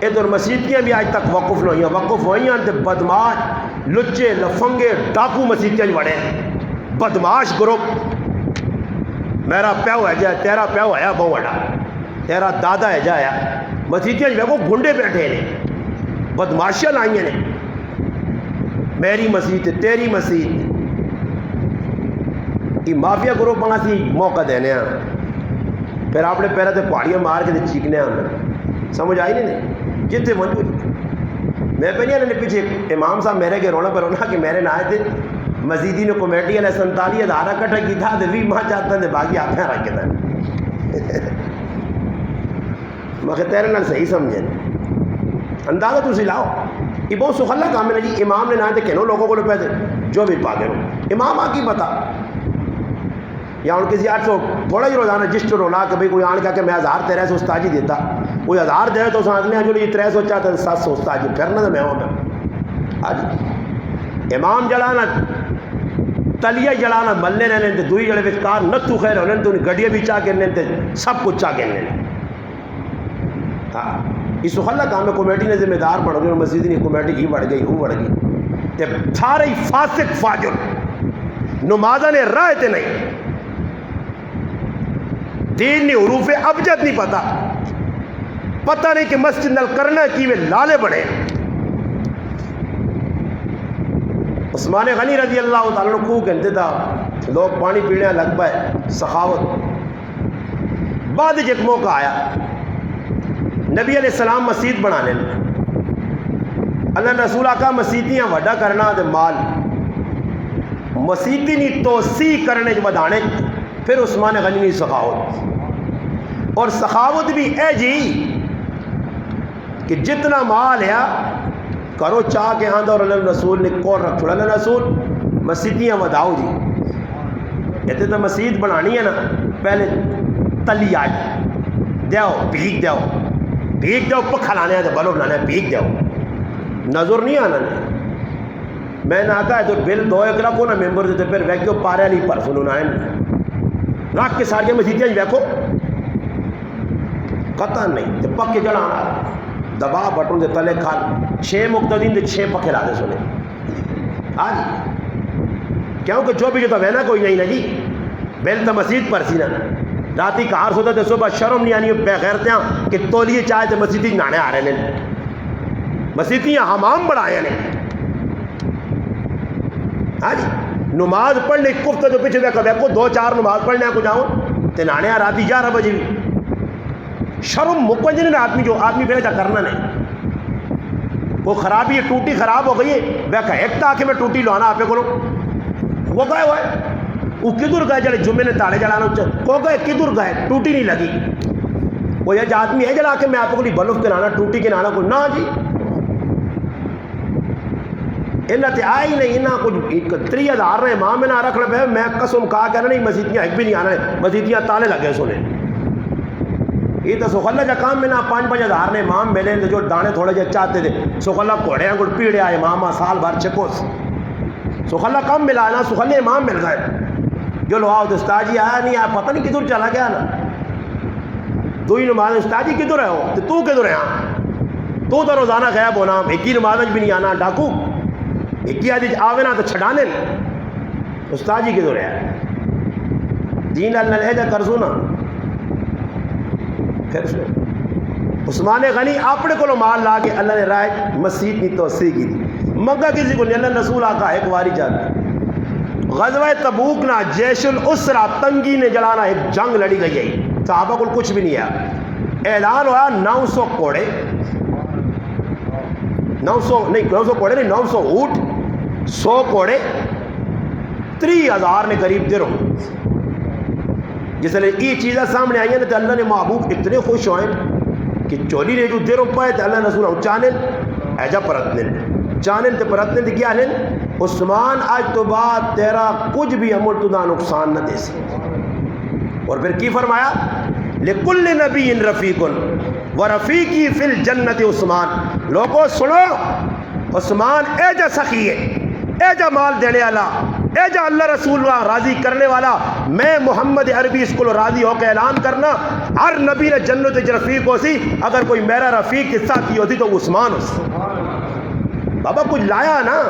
ادھر مسیحیاں بھی آج تک وقف نہیں ہیں وقف ہوئی ہیں بدماش لچے لفنگے ڈاکو مسیحیاں بڑے بدماش گروپ میرا پیو ہے جائے تیرا پیو ہے بہو بڑا تیرا دادا ہے جایا مسیحیاں جو ہے گھنڈے بیٹھے نے بدماشیاں لائیں نے میری مسیح تیری مسیح یہ مافیا گروپ وہاں سی موقع دینے ہیں پھر آپ نے پیرا تے پہاڑیاں مار کے چیکنے ہیں سمجھ آئی نہیں جتنے موجود میں پہ نہیں پیچھے امام صاحب میرے کے رونا پر رونا کہ میرے نہ آئے تھے مزیدی نے کمیٹی علیہ 47,000 کٹھا کی تھا تو 20 ماہ چاہتا ہے باقی آپ رکھ کے تھا میں کہ تیرے نال صحیح سمجھیں اندازہ تو لاؤ یہ بہت سخلا کام ہے جی امام نے نہ آئے تھے کہنو لوگوں کو لے پیسے جو بھی پا گئے امام آ کی پتا یا ان کسی 800 تھوڑا ہی روزانہ جسٹ رولا کہ بھئی کوئی آن کہا کہ میں 1000 استاد جی دیتا کوئی 1000 دے تو ساتھ لیں جو یہ 300 چاہتا ہے 700 استاد جی پھرنا تو میں ہوں میں آج امام جڑانا تلیہ جڑانا ملنے رہنے تھے دوئی جڑے کار نتو خیر ہونے تو انہیں گڑیے بھی چاہ کرنے تھے سب کچھ چاہ کرنے ہاں اس سخلا کام میں کمیٹی نے ذمہ دار بڑھ گئی اور مسجد نے کمیٹی کی بڑھ گئی وہ بڑھ گئی تے سارے فاسق فاجر نمازہ نے رائے تے نہیں دین نے حروف ابجد نہیں پتہ نہیں کہ مسجد نل کرنا کی وہ لالے بڑھے عثمان غنی رضی اللہ تعالیٰ کو کہتے تھا لوگ پانی پینے لگ پائے سخاوت بعد ایک موقع آیا نبی علیہ السلام مسجد بنانے اللہ رسول آقا مسجدیاں وڈا کرنا دے مال مسجدی نہیں توسیع کرنے جو بدانے پھر عثمان غنی نہیں سخاوت اور سخاوت بھی اے جی کہ جتنا مال ہے کرو چاہ کے آندھا اور اللہ رسول نے کور رکھ چھوڑا اللہ رسول مسجدیاں وداؤ جی کہتے تو مسجد بنانی ہے نا پہلے تلی آئی دیو بھیگ دیو پکھا لانے ہیں بلو لانے ہیں بھیگ دیو نظر نہیں آنا نہیں میں نے آتا ہے تو بل 2 ایکڑا کو نا ممبر دیتے پھر ویکیو پارے نہیں پر سنو نائن راک کے سارے مسجدیاں ویکو قطع نہیں تو پکے جڑا آنا دبا بٹوں دے تلے کھال 6 مقتدین دے 6 پکے لا دے سنے آج کیونکہ جو بھی جو تو وینا کوئی نہیں نا جی بیل تو مسجد پر سی نا راتی کار سوتا تے صبح شرم نہیں آنی بے غیرتیاں کہ تولیے چاہے تے مسجدی نانے آ رہے ہیں مسجدیاں حمام بڑھائے ہیں ہاں جی نماز پڑھنے کفت جو پیچھے دیکھو 2-4 نماز پڑھنے کو جاؤں تے نانے راتی 11 بجے بھی شرم مکوجن نے آدمی بھیجا کرنا نہیں وہ خرابی ہے ٹوٹی خراب ہو گئی ہے بیکھا ایک تا کہ میں ٹوٹی لوانا آپ کو وہ گئے ہوئے وہ کدھر گئے جڑے جمعے نے تاڑے جلانا کو گئے کدھر گئے ٹوٹی نہیں لگی وہ یہ آدمی ہے جلا کے میں آپ کو بلف کے نانا ٹوٹی کے نانا کو نہ جی انہاں تے آئی نہیں انہاں کچھ 30,000 نے امام میں نہ رکھ لے میں قسم کہا کہ نہیں مسجدیاں ایک بھی نہیں آنا ہے مسجدیاں تالے لگے سونے یہ تو سخلا جا کام میں نہ 5,000 نے امام ملے جو دانے تھوڑے جے چاہتے تھے سخلا کوڑے گڑ پیڑے آئے امام سال بھر چکوس سخلا کم ملا نا سخلے امام مل گئے جو لو آؤ تو استاد جی آیا نہیں آیا پتہ نہیں کدھر چلا گیا نا تو ہی نماز استاد جی کدھر ہے ہو تو کدھر ہے تو روزانہ غائب ہونا ایک ہی نماز بھی نہیں آنا ڈاکو ایک ہی آدھی آوے نا تو چھڑانے استاد جی کدھر ہے دین اللہ لے جا کرزو نا پھر عثمان غنی اپنے کو مال لا کے اللہ نے رائے مسجد کی توسیع کی تھی مگا کسی کو نہیں اللہ رسول آقا ایک واری جاتا غزوہ تبوک نہ جیش الاسرہ تنگی نے جلانا ایک جنگ لڑی گئی ہے صحابہ کو کچھ بھی نہیں ہے اعلان ہوا 900 کوڑے 900 کوڑے نہیں 900 اونٹ 100 کوڑے 30,000 نے قریب درہم جس لئے یہ چیزیں سامنے آئی ہیں تو اللہ نے محبوب اتنے خوش ہوئے کہ چولی نے جو درہم پائے تو اللہ رسول چانل ایجا پرتنن چانل تے پرتنن دی کیا لیں عثمان آج تو بعد تیرا کچھ بھی عمل تو نہ نقصان نہ دے سکتے اور پھر کی فرمایا لِكُلِّ نَبِيٍ رَفِيقٌ وَرَفِيقِي فِي الْجَنَّةِ عثمان لوگوں سنو عثمان اے جا سخی ہے اے جا مال دینے والا اے جا اللہ رسول اللہ راضی کرنے والا میں محمد عربی اس کو راضی ہو کے اعلان کرنا ہر نبی نے جنت وچ رفیق ہو سی اگر کوئی میرا رفیق کے ساتھ کی ہوتی تو عثمان ہو سی بابا کچھ لایا نا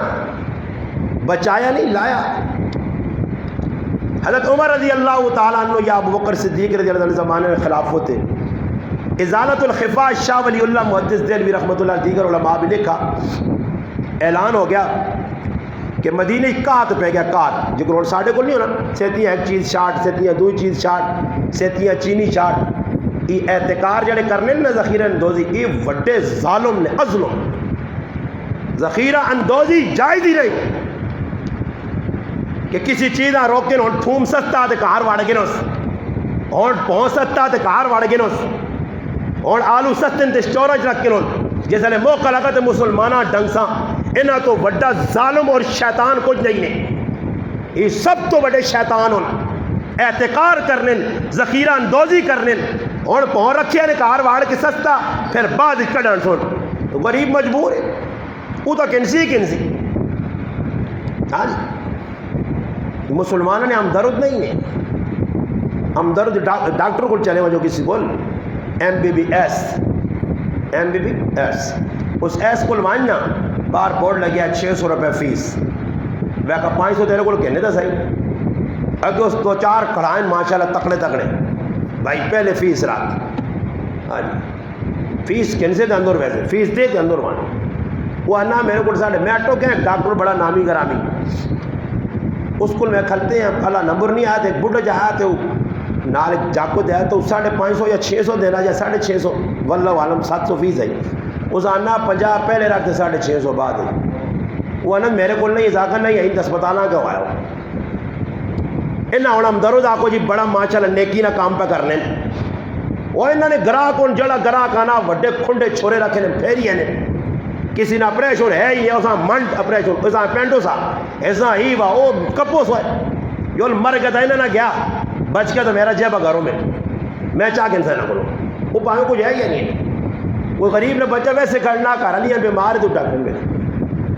بچایا نہیں لایا حضرت عمر رضی اللہ تعالیٰ عنہ یا ابو بکر صدیق رضی اللہ عنہ زمانے میں خلاف ہوتے ازالت الخفاء شاہ ولی اللہ محدث دہلوی رحمۃ اللہ دیگر علماء بھی لکھا اعلان ہو گیا کہ مدینہ کات پہ گیا کات جو ساڑھے کو نہیں ہونا سیتیاں ایک چیز شاٹ سیتیاں دو چیز شاٹ سیتیاں چینی شاٹ یہ احتکار جڑے کرنے نا ذخیرہ اندوزی یہ وڈے ظالم نے ازلم ذخیرہ اندوزی جائز ہی نہیں کہ کسی چیز نہ روکے نہ تھوم سستا تے کار واڑ گے نوس اور پہنچ سستا تے کار واڑ گے نوس اور آلو سستن تے سٹورج رکھ کے نوس جیسے لے موقع لگا تے مسلمانہ ڈنگ سا انہاں تو بڑا ظالم اور شیطان کچھ نہیں نے یہ سب تو بڑے شیطان ہوں احتکار کرنے ذخیرہ اندوزی کرنے اور پہنچ رکھے نے کار واڑ کے سستا پھر بعد کڑن سن تو غریب مجبور ہے وہ تو کنسی ہاں جی مسلمانوں نے ہمدرد نہیں ہے ہمدرد ڈاکٹر کو چلے وہ جو کسی کو MBBS اس ایس کو لوائنا بار بورڈ لگیا 600 روپے فیس وہ کا 500 تیرے کو کہنے تھا صحیح اگر اس 2-4 کھڑائیں ماشاءاللہ تکڑے بھائی پہلے فیس رات ہاں جی فیس کہنے سے اندر ویسے فیس دے کے اندر وہاں وہ انا میرے کو ساڑھے میٹو کہ ڈاکٹر بڑا نامی گرامی اس کو میں کھلتے ہیں اللہ نمبر نہیں آیا تھے ایک بڑھا جہاں تھے نال جاکو دیا تو 550 یا 600 دینا یا 650 واللہ عالم 700 فیس ہے اس آنا 50 پہلے رکھتے 650 بعد ہے وہ انا میرے کو نہیں اضافہ نہیں ہے 10 بتانا کیا ہوا ہے انہاں ہونا ہم درود آکو جی بڑا ماشاءاللہ نیکی نہ کام پہ کرنے وہ انہوں نے گراہ کون جڑا گراہ کانا وڈے کھنڈے چھوڑے رکھے نے پھیری ہے کسی نے اپریشن ہے ہی ایسا منڈ اپریشن ایسا پینٹو سا ایسا ہی وا او کپو سو یول مر گیا تھا انہوں نے گیا بچ گیا تو میرا جیبا گھروں میں چاہ کے انسان نہ کروں وہ پاہوں کچھ ہے یا نہیں وہ غریب نے بچہ ویسے کرنا کر لیا بیمار ہے تو ڈاکٹر میں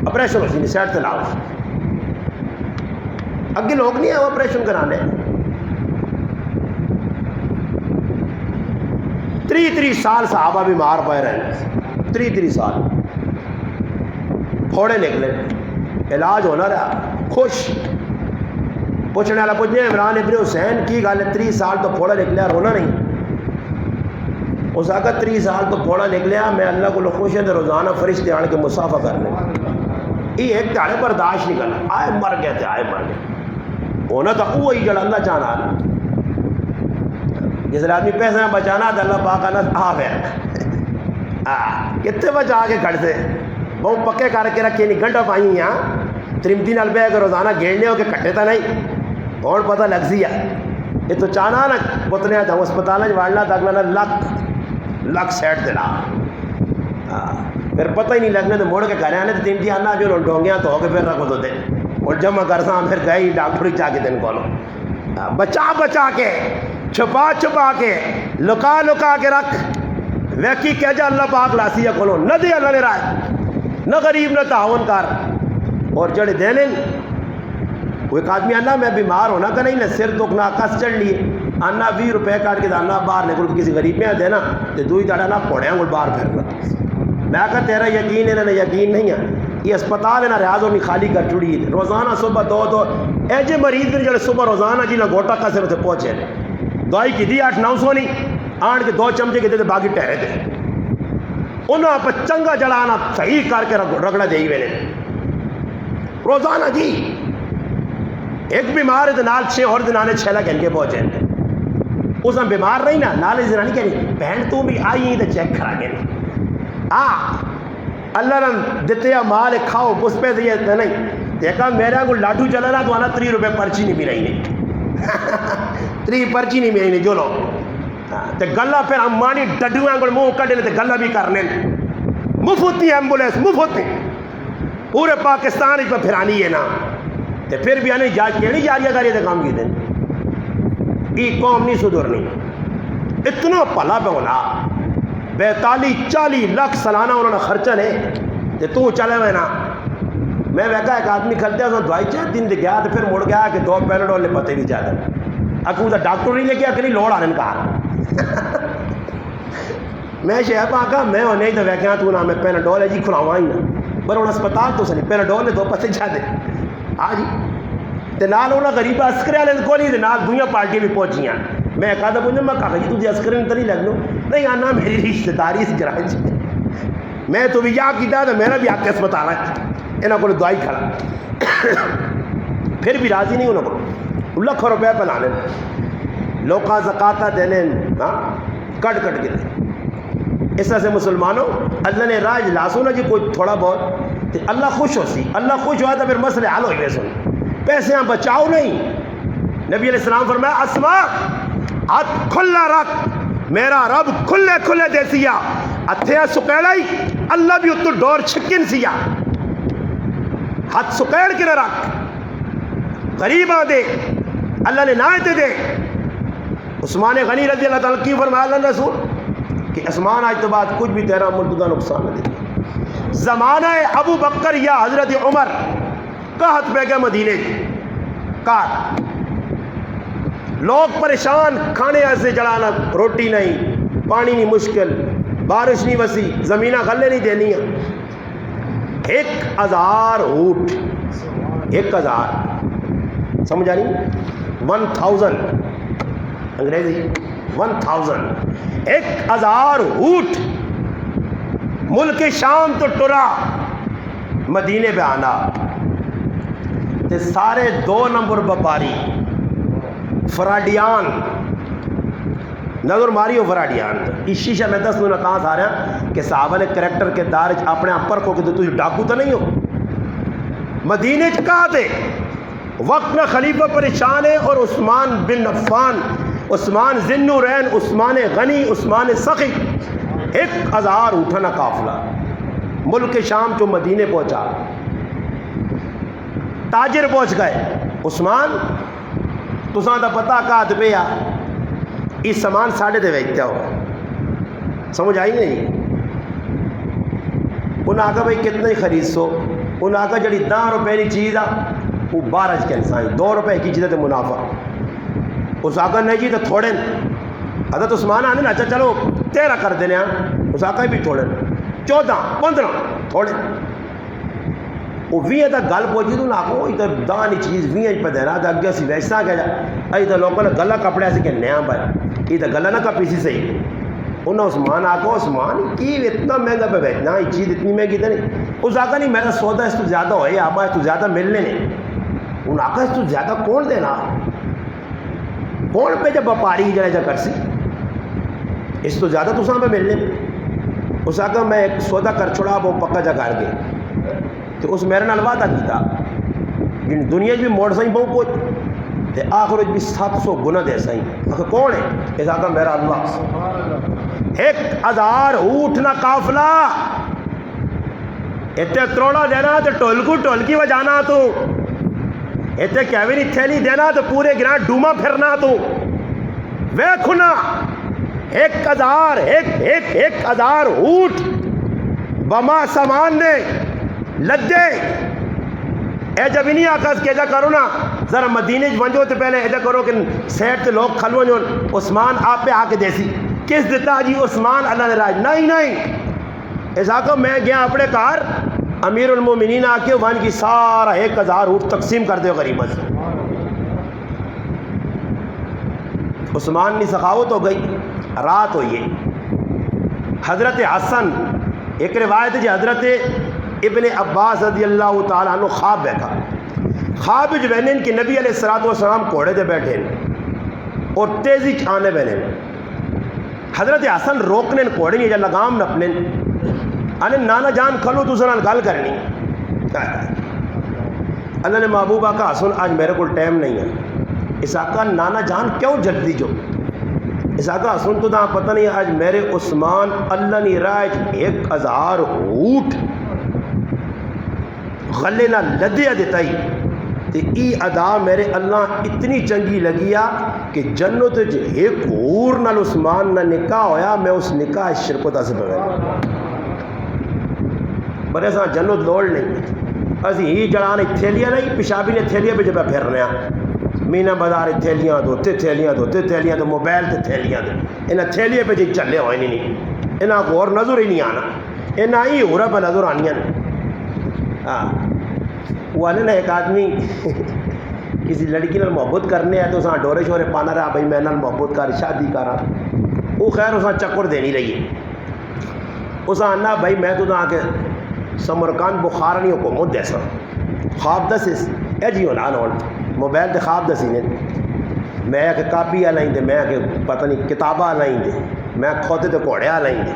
اپریشن ہوتی نہیں سیٹ سے لاؤ اگے لوگ نہیں ہیں وہ اپریشن کرانے 3 سال صحابہ بیمار پائے رہے 3 سال پھوڑے نکلے علاج ہونا رہا خوش پوچھنے والا پوچھنے عمران ابن حسین کی گل ہے 3 سال تو پھوڑا نکلیا رونا نہیں اس آقا 3 سال تو پھوڑا نکلیا میں اللہ کو خوش ہے روزانہ فرشتے آن کے مسافہ کرنے یہ ایک دہاڑے برداشت نہیں کرنا، آئے مر گئے تھے، آئے مر گئے ہونا تو وہی جڑا اللہ چاہنا نا. جس آدمی پیسے بچانا تو اللہ پاک آنا آ گیا کتنے بچا کے کھڑ سے بہت پکے کر کے رکھے نہیں گھنٹہ پائی یہاں ترمتی نال بہ کے روزانہ گھیڑنے ہو کے کٹے تو نہیں اور پتہ لگ سی ہے. یہ تو چاہنا نا پتنے تھا اسپتال واڑنا تو اگلا لکھ سیٹ دلا پھر پتہ ہی نہیں لگنے تو مڑ کے گھر آنے تو ترمتی آنا جو ڈونگیاں تو ہو کے پھر رکھو تو دے اور جمع کر سا پھر گئے ڈاکٹر ہی چاہ کے دن کولو بچا بچا کے چھپا چھپا کے لکا لکا کے رکھ ویکی کہہ جا اللہ پاک لاسی ہے کھولو نہ دے اللہ نے رائے نہ غریب نہ تعاون کر اور جڑے دینے وہ ایک آدمی آنا میں بیمار ہونا کہ نہیں نہ سر دکھنا کس چڑھ لیے آنا 20 روپے کاٹ کے آنا باہر نکل کسی غریب میں دینا تو دوئی تاڑا نہ پوڑیاں گل باہر پھرنا. میں کہا تیرا یقین ہے نہ یقین نہیں ہے یہ اسپتال ہے نا ریاض اور نہیں خالی کر چڑی روزانہ صبح دو ایجے مریض نے جڑے صبح روزانہ جی نہ گوٹا کا سے پہنچے دوائی کی دی 800-900 نہیں آن کے 2 چمچے کے دے باقی ٹہرے دے انہاں پہ چنگا جڑانا صحیح کر کے رگڑا دے ہی ویلے روزانہ جی ایک بیمار ہے تو نال 6 اور دنانے 6 لاکھ ان کے پہنچے اس میں بیمار رہی نا نالے زنانی کہنی بہن تو بھی آئی ہی تو چیک کرا گے اللہ نے دیتے ہیں مال کھاؤ اس پہ دیئے نہیں دیکھا میرا کو لاٹو چلا رہا تو آنا 3 روپے پرچی نہیں ملائی نہیں 3 پرچی نہیں ملائی نہیں جو لو تے گلا پھر ہم مانی ڈڈویاں کو منہ کڈے تے گلا بھی کرنے مفتی ایمبولینس مفتی پورے پاکستان پہ پھرانی ہے نا تے پھر بھی آنے جاج کہنی جاریہ داری تے کام کی دیں یہ قوم نہیں سدھرنی اتنا پلا پہ ہونا 42-40 لاکھ سالانہ انہوں نے خرچہ نے تے تو چلے ہوئے نا میں ویکا ایک آدمی کھلتے ہیں دوائی 4 دن دے گیا تو پھر مڑ گیا کہ 2 پیناڈول لے پتے نہیں چاہتا اکو ڈاکٹر نہیں لے کے اکلی لوڑ آنے کہا میں شہر پا کہا میں نہیں تو ویکیا تو نہ میں پیناڈول ہے جی کھلاواں ہی نا پر انہیں اسپتال تو سنی پیناڈول نے 2 پتے چاہتے ہاں جی تے نال انہیں غریبہ عسکرے والے کو نہیں تے نال دویاں پارٹی بھی پہنچیاں میں کہا تھا پوچھا میں کہا جی تجھے عسکرے تو نہیں لگ لو نہیں آنا میری رشتہ داری اس گراج میں تو بھی یا کیتا تو میرا بھی حق اسپتال ہے انہوں کو دوائی کھڑا پھر بھی راضی نہیں انہوں کو لاکھ روپے پہ لانے لوکاں زکاتہ دینے کٹ کٹ کے اس طرح سے مسلمانوں اللہ نے راج لاسو نا جی کوئی تھوڑا بہت تو اللہ خوش ہو سی اللہ خوش ہوا تو پھر مسئلے حل ہوئے سن پیسے ہم بچاؤ نہیں نبی علیہ السلام فرمایا اسما ہاتھ کھلا رکھ میرا رب کھلے کھلے دے سیا اتھیا سکیڑا ہی اللہ بھی اتو ڈور چھکن سیا ہاتھ سکیڑ کے نہ رکھ غریباں دے اللہ نے نائتے دے عثمان غنی رضی اللہ تعالیٰ کی فرمایا اللہ رسول کہ عثمان آج تو بعد کچھ بھی تیرا ملک کا نقصان نہ دے زمانہ ابو بکر یا حضرت عمر قحط پہ گئے مدینے کار لوگ پریشان کھانے ایسے جڑانا روٹی نہیں پانی نہیں مشکل بارش نہیں وسیع زمینہ غلے نہیں دینی 1000 اونٹ 1000 سمجھا نہیں 1000 انگریزی 1000 1000 اونٹ ملک شام تو ٹرا مدینے پہ آنا تے سارے 2 نمبر وپاری فراڈیان نظر ماریو فراڈیان اس شیشہ میں 10 دن کہاں سا رہا ہیں کہ صحابہ نے کریکٹر کے دار اپنے آپ پر کو کہ تو ڈاکو تو نہیں ہو مدینے چکا دے وقت میں خلیفہ پریشان ہے اور عثمان بن عفان عثمان ذی النورین عثمان غنی عثمان سخی 1000 اٹھنا قافلہ ملک شام جو مدینے پہنچا تاجر پہنچ گئے عثمان تساں دا پتہ کہت پیا اس سامان ساڑھے دے ویچتا ہو سمجھ آئی نہیں انہاں آگا بھائی کتنے خرید سو انہاں آگا جڑی 10 روپے کی چیز آ وہ 12 کے انسان 2 روپے کی چیز ہے تو منافع اس آگا نہیں جی تو تھوڑے حضرت عثمان آنے نا اچھا چلو 13 کر دینے اس آگا بھی تھوڑے 14 15 تھوڑے وہ 20 تک گل پہنچی تو نہ کو ادھر دانی چیز 20 پہ دینا تو اگے سی ویسا کہہ جا ادھر لوگوں نے گلا کپڑے سے کہ نیا بھائی ادھر گلا نہ کپی سی صحیح انہیں عثمان آکو عثمان کی اتنا مہنگا پہ بیچنا یہ چیز اتنی مہنگی تو نہیں. اس آقا نہیں میرا سودا اس تو زیادہ ہوئے آبا اس تو زیادہ ملنے نہیں. انہیں آقا اس تو زیادہ کون دینا کون پہ جب وپاری جڑے جا کر سی اس تو زیادہ تو ساں پہ ملنے. اس آقا میں ایک سودا کر چھوڑا وہ پکا جا کر گئے تو اس میرے نال وعدہ کیتا جن دنیا بھی موڑ سائیں بہو کچھ تے آخر بھی 700 گنا دے سائیں. آخر کون ہے؟ اس آقا میرا اللہ. 1000 اونٹ نہ قافلہ اتنے تروڑا دینا تو ٹولکو ٹولکی بجانا تو اتنے کیوی تھیلی دینا تو پورے گراں ڈوما پھرنا تو ویکھنا 1000 اونٹ بما سامان نے لدے. اے جب نہیں آکاس کہ ایجا کرو نا ذرا مدینے ونجو تو پہلے ایجا کرو کہ سیٹ تے لوگ کھلو جو عثمان آپ پہ آ کے دیسی کس دیتا جی عثمان اللہ نے راج نہیں اس آقا میں گیا اپنے کار امیر المومنین آ کے ون کی سارا 1000 اونٹ تقسیم کر دے غریبوں سے. عثمان کی سخاوت ہو گئی. رات ہوئی ہے. حضرت حسن ایک روایت ہے جی حضرت ابن عباس رضی اللہ تعالیٰ عنہ خواب بیٹھا. خواب جو بہنے کہ نبی علیہ الصلوۃ والسلام گھوڑے دے بیٹھے اور تیزی آنے بہنے. حضرت حسن روکنے گھوڑے نہیں جا لگام نپنے آنے نانا جان کھلو دوسرا گل کرنی. اللہ نے محبوبہ کا حسن آج میرے کو ٹائم نہیں ہے. اس آقا نانا جان کیوں جلدی جو اس آقا حسن تو دا پتہ نہیں آج میرے عثمان اللہ نے راج 1000 اونٹ غلے نہ لدیا دیتا ہی تے ای ادا میرے اللہ اتنی چنگی لگیا کہ جنت ایک اور نال عثمان نہ نکاح ہویا میں اس نکاح شرک و تاسے پہ بڑے ساں جنت دوڑ نہیں اسی ہی جڑانے تھیلیاں نہیں پیشابی نے تھیلیاں پہ جب پھرنے مینا بازار تھیلیاں دو تھیلیاں دو موبائل تے تھیلیاں دو انہیں تھیلیاں پہ جی چلے ہوئے نہیں انہیں کو اور نظر ہی نہیں آنا انہیں ہی ہو رہا پہ نظر آنیاں. ہاں وہ آنے نا ایک آدمی کسی لڑکی نال محبت کرنے ہے تو اساں ڈورے شورے پانا رہا بھائی میں نال محبت کر شادی کرا وہ خیر اساں چکر دینی رہی ہے. اساں آنا بھائی میں تو آ کے سمرقند بخارانی حکومت دے سا خواب دس اے جی ہونا نون موبائل تے خواب دسی نے میں کہ کاپی لائیں دے میں کہ پتہ نہیں کتاباں لائیں دے میں کھوتے تے گھوڑے لائیں دے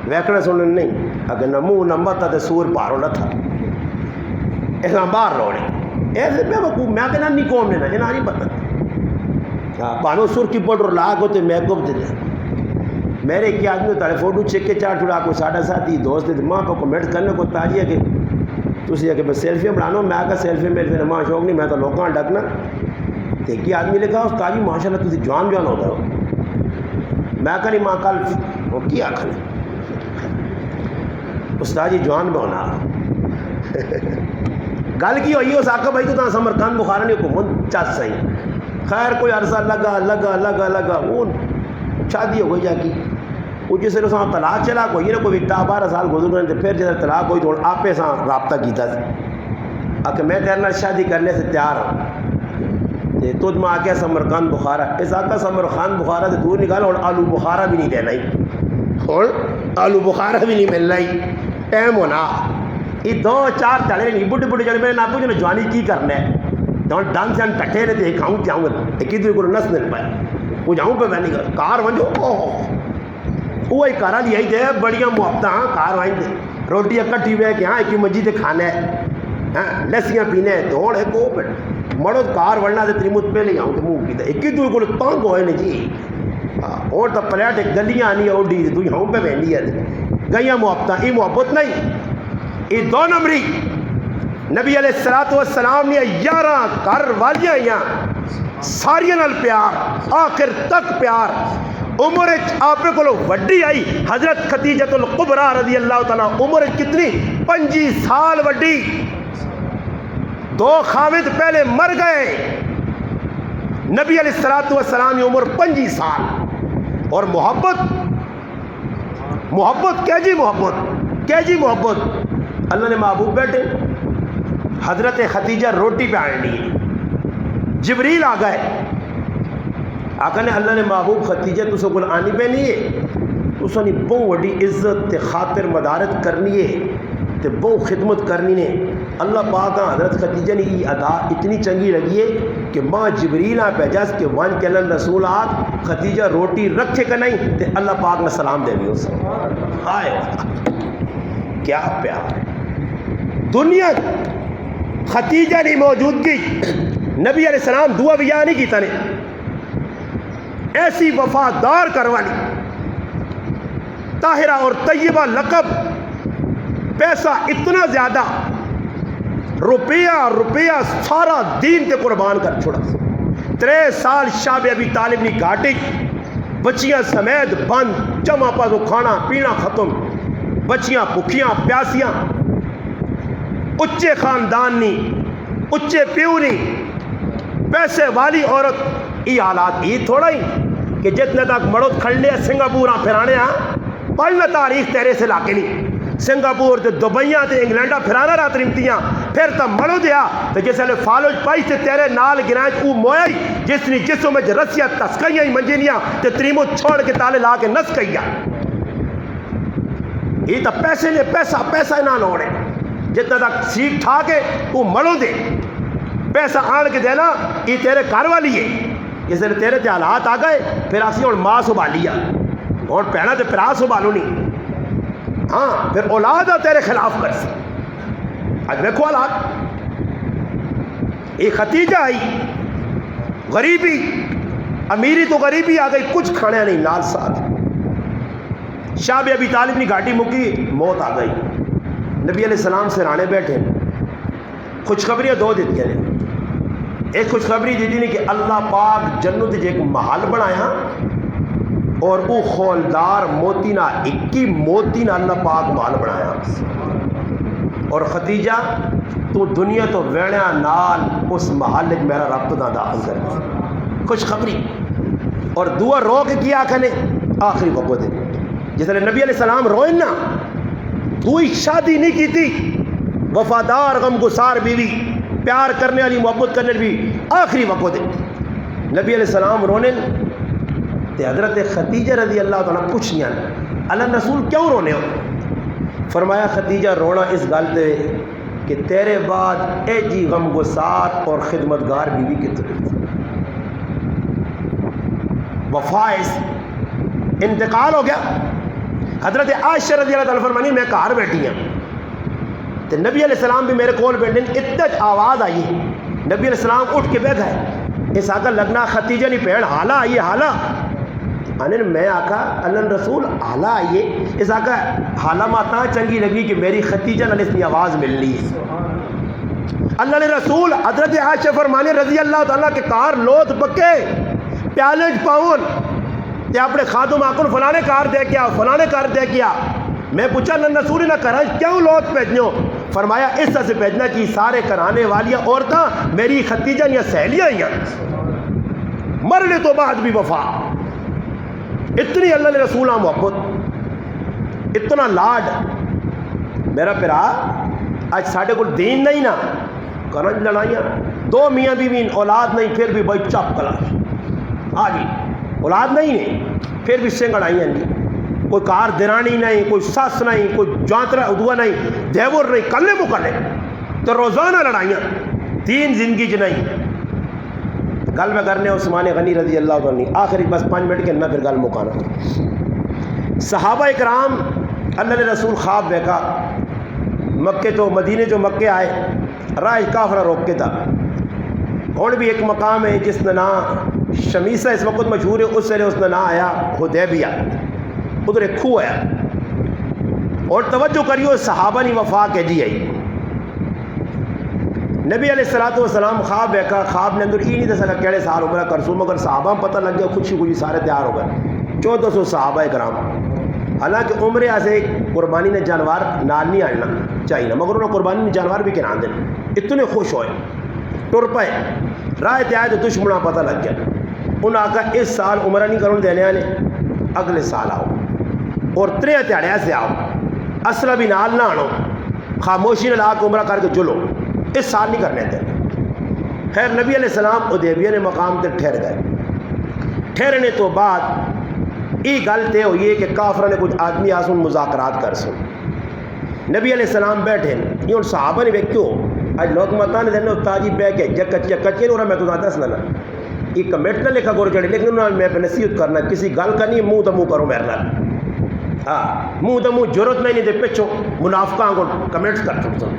ویکھنے سننے نہیں اگر نہ منہ نمبر تے سور پارو نہ تھا ایسا باہر روڑے ایسے بے وقوف میں کہنا نہیں قوم نے نہ نہیں پتہ پانو سر کی پوڈر لاگ ہوتے میک اپ دے میرے ایک آدمی تارے فوٹو چیک کے چار چھڑا کوئی ساڑھا ساتھی دوست دے ماں پہ کمنٹ کرنے کو تاجی ہے کہ تسی ہے کہ میں سیلفیاں بنانا میں آگا سیلفی میلفی نے ماں شوق نہیں میں تو لوکاں ڈکنا ایک ہی آدمی لکھا اس تاجی ماشاءاللہ تسی جوان جوان ہوتا ہو میں کہا نہیں ماں کل وہ کیا کھنے اس تاجی جوان میں ہونا گل کی ہوئی اس آقا بھائی تو تاں سمرقند بخارانی حکومت چاس سہی خیر کوئی عرصہ لگا وہ شادی ہو گئی جا کی وہ جس نے ساں طلاق چلا کوئی نہ کوئی 12 سال گزر گئے پھر جب طلاق ہوئی تو آپ پہ ساں رابطہ کیتا تھا کہ میں تیرے نال شادی کرنے سے تیار ہوں تو میں آ کے سمرقند بخارا اس آقا سمرقند بخارا سے دور نکالا اور آلو بخارا بھی نہیں دینا ہی اور آلو بخارا بھی نہیں ملنا ہی ٹائم ہونا یہ 2-4 چڑھے نہیں بڑھے چڑھے میرے ناپو جو جوانی کی کرنا ہے دون ڈانس جان ٹٹھے رہتے ایک کھاؤں کیا ہوں ایک ہی دوسرے کو نس نہیں پائے وہ جاؤں پہ میں نہیں کار ونجو وہ ایک کارا لیا ہی دے بڑیاں محبتیں ہاں کار وائیں دے روٹی کٹھی ہوئے کہ ہاں ایک مسجد کھانا ہے ہاں لسیاں پینے دوڑ ہے کو مڑو کار وڑنا دے تری مجھ پہ لے آؤں تو منہ کی ایک ہی دوسرے کو تنگ ہوئے نہیں جی اور تو پلیٹ ایک گلیاں آنی ہے اوڈی تو یہاں پہ بہنی ہے گئیاں محبتیں یہ محبت نہیں یہ 2 نمبری نبی علیہ الصلوۃ والسلام نے 11 گھر والیاں یہاں ساریاں نال پیار آخر تک پیار عمر آپ کو وڈی آئی حضرت خدیجۃ الکبریٰ رضی اللہ تعالیٰ عمر کتنی 25 سال وڈی 2 خاوند پہلے مر گئے نبی علیہ الصلوۃ والسلام کی عمر 25 سال اور محبت کیا جی محبت اللہ نے محبوب بیٹھے حضرت خدیجہ روٹی پہ آنے لی جبریل آ گئے آقا نے اللہ نے محبوب خدیجہ تو سکل آنی پہ نہیں ہے اس نے بہت بڑی عزت تے خاطر مدارت کرنی ہے تے بہت خدمت کرنی نے. اللہ پاک حضرت خدیجہ نے یہ ادا اتنی چنگی لگی ہے کہ ماں جبریل آ پیجاس کہ ون کے اللہ رسول آگ خدیجہ روٹی رکھے کہ نہیں تے اللہ پاک نے سلام دے دی اس ہائے کیا پیار ہے. دنیا خدیجہ نہیں موجودگی نبی علیہ السلام دعا بھی نہیں کی تنے ایسی وفادار کروانی طاہرہ اور طیبہ لقب پیسہ اتنا زیادہ روپیہ سارا دین تے قربان کر چھوڑا. 3 سال شاب ابی طالب نے گاٹی بچیاں سمیت بند جمع پاسو کھانا پینا ختم بچیاں بھکیاں پیاسیاں اچے خاندان نہیں اچے پیو نہیں پیسے والی عورت یہ حالات یہ تھوڑا ہی کہ جتنے تک مڑوت کھڑ لیا سنگاپور پھرانے پڑھنا تاریخ تیرے سے لاکے نہیں سنگاپور تے دبئیاں تے انگلینڈا پھرانا رات رمتیاں پھر تا مڑو دیا تے جس لے فالوج پائی سے تیرے نال گرائج او مویائی جس نے جسوں میں رسیاں تسکیاں ہی منجینیاں تے تریمو چھوڑ کے تالے لا کے نس کیا یہ تا پیسے لے پیسہ نہ لوڑے جتنا تک سیٹ ٹھا کے وہ مڑو دے پیسہ آن کے دینا یہ تیرے گھر والی ہے جس لئے تیرے تے حالات آ گئے پھر آسی اور ماں سنبھالیا اور پہنا تے پھر سنبھالو نہیں ہاں پھر اولاد تیرے خلاف کر سی. آج دیکھو حالات ایک خدیجہ آئی غریبی امیری تو غریبی آ گئی کچھ کھانے نہیں نال ساتھ شاب ابی طالب نے گاٹی مکی موت آ گئی. نبی علیہ السلام سے رانے بیٹھے خوشخبریاں 2 دیتی ہیں. ایک خوشخبری دیتی نہیں کہ اللہ پاک جنت ایک محل بنایا اور وہ خولدار موتی نہ 21 موتی نہ اللہ پاک محل بنایا. اور خدیجہ تو دنیا تو ویڑیا نال اس محل میرا رب نہ داخل کر خوشخبری. اور دعا رو کے کیا کھنے آخری وقت دے جس طرح نبی علیہ السلام روئے نا کوئی شادی نہیں کی تھی وفادار غم گسار بیوی پیار کرنے والی محبت کرنے بھی آخری وقت دے نبی علیہ السلام رونے تے حضرت خدیجہ رضی اللہ تعالیٰ پوچھنیاں اللہ رسول کیوں رونے ہو. فرمایا خدیجہ رونا اس گل تے کہ تیرے بعد اے جی غم گسار اور خدمتگار بیوی کی طرف وفائز انتقال ہو گیا. حضرت عائشہ رضی اللہ تعالیٰ فرمانی میں گھر بیٹھی ہوں تو نبی علیہ السلام بھی میرے کول بیٹھے اتنا آواز آئی نبی علیہ السلام اٹھ کے بیٹھ گئے. اس آقا لگنا خدیجہ نہیں پیڑ حالہ آئیے حالہ انن میں آقا اللہ رسول حالہ آئیے اس آقا حالہ ماتا چنگی لگی کہ میری خدیجہ نے اس نے آواز ملنی اللہ نے رسول حضرت عائشہ فرمانے رضی اللہ تعالیٰ کے کار لوت پکے پیالج پاؤن تے اپنے خادم آکن فلانے کار دے کیا فلانے کار دے کیا. میں پوچھا اللہ رسول نہ کرا کیوں لوت بھیجنو. فرمایا اس طرح سے بھیجنا کہ سارے کرانے والیاں عورتاں میری خدیجہ یا سہیلیاں ہی مرنے تو بعد بھی وفا اتنی اللہ نے رسول محبت اتنا لاڈ. میرا پیرا آج ساڑھے کو دین نہیں نا کرنج لڑائیاں 2 میاں بیوی اولاد نہیں پھر بھی بھائی چپ کلاش آ جی اولاد نہیں ہے پھر بھی سنگڑائیاں نہیں کوئی کار درانی نہیں کوئی ساس نہیں کوئی جانترا ادوا نہیں دیور نہیں کلے مکلے تو روزانہ لڑائیاں 3 زندگی چ نہیں. گل میں کرنے عثمان غنی رضی اللہ عنہ آخری بس 5 منٹ کے نہ پھر گل مکانا. صحابہ اکرام اللہ نے رسول خواب دیکھا مکے تو مدینے جو مکے آئے راہ کافرہ روک کے تھا. اور بھی ایک مقام ہے جس نے نام شمیسہ اس وقت مشہور ہے اس سے اس نے نام آیا حدیبیہ ادھر ایک کھو آیا اور توجہ کریو صحابہ نے وفا کے جی آئی. نبی علیہ السلام خواب دیکھا خواب نے اندر یہ نہیں دسا کہڑے سال عمرہ کرسو مگر صحابہ پتہ لگ گیا خوشی خوشی سارے تیار ہو گئے 1400 صحابہ اکرام. حالانکہ عمرے ایسے قربانی نے جانور نال نہیں آنا چاہیے مگر انہوں نے قربانی نے جانور بھی کرا دیں اتنے خوش ہوئے ٹر پائے راہ تے آئے تو دشمنہ پتہ لگ گیا. انہوں نے کہا اس سال عمرہ نہیں کرنے دینے آنے اگلے سال آؤ اور 3 تیاڑے سے آؤ اسلحہ بھی نال نہ آنو خاموشی نہ لا کے عمرہ کر کے چلو اس سال نہیں کرنے دینے. خیر نبی علیہ السلام حدیبیہ نے مقام تے ٹھہر گئے. ٹھہرنے تو بعد یہ گل طے ہوئی ہے کہ کافر نے کچھ آدمی آسن مذاکرات کر سن نبی علیہ السلام بیٹھے یہ ہوں صحابہ نے ویکھو اج لوگ متا نے دینا تاجی بہ کے کچے کچے اور میں تو دس لینا یہ کمنٹ نہ لکھا کرو چڑھے لیکن میں نصیحت کرنا کسی گل کرنی منہ تو منہ کرو میرے نال ہاں منہ تو منہ ضرورت نہیں دے پچھو منافقاں کو کمنٹس کر چھوڑ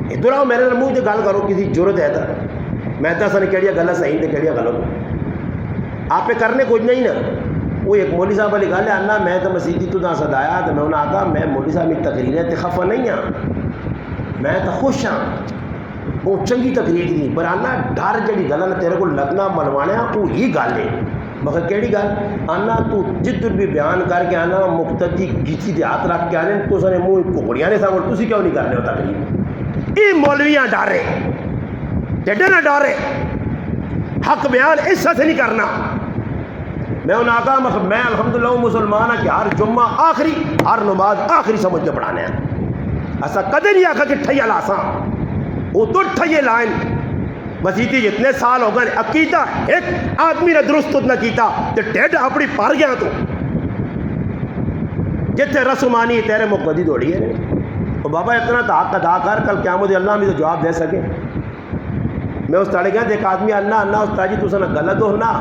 ادھر آؤ میرے نال منہ سے گل کرو کسی ضرورت ہے تو میں دس نے کہڑی گل صحیح تے کہڑی غلط آپ کرنے کچھ نہیں نا وہ ایک مولوی صاحب والی گل ہے اللہ میں تو مسیحی تو نہ سدایا تو میں انہیں آخا میں مولوی صاحب کی تقریر ہے تو خفا نہیں ہاں میں تو خوش ہاں وہ چنگی تقریر تھی پر آنا ڈر جی گل ہے تیرے کو لگنا منوانے وہ ہی گل ہے مگر کہڑی گل آنا تو جدھر بھی بیان کر کے آنا مقتدی گیچی دے ہاتھ رکھ کے آنے تو سنے منہ ککڑیاں نے سامنے تھی کیوں نہیں کرنے ہو تقریر یہ مولویاں ڈارے ڈیڈے نہ ڈارے حق بیان اس سے نہیں کرنا میں انہیں آخا میں الحمدللہ مسلمان ہاں کہ ہر جمعہ آخری ہر نماز آخری سمجھ کے پڑھانے ہیں ایسا کدے نہیں آخا کہ ٹھیا لاساں وہ تو ٹھیے لائن مسیحی جتنے سال ہو گئے عقیدہ ایک آدمی نے درست نہ کیتا تو ٹیڈ اپنی پار گیا تو جتنے رسمانی تیرے مقتدی دوڑی ہے اور بابا اتنا تو حق ادا کر کل قیامت اللہ بھی تو جواب دے سکے میں اس تڑے گیا ایک آدمی اللہ استاد جی تو غلط ہو نا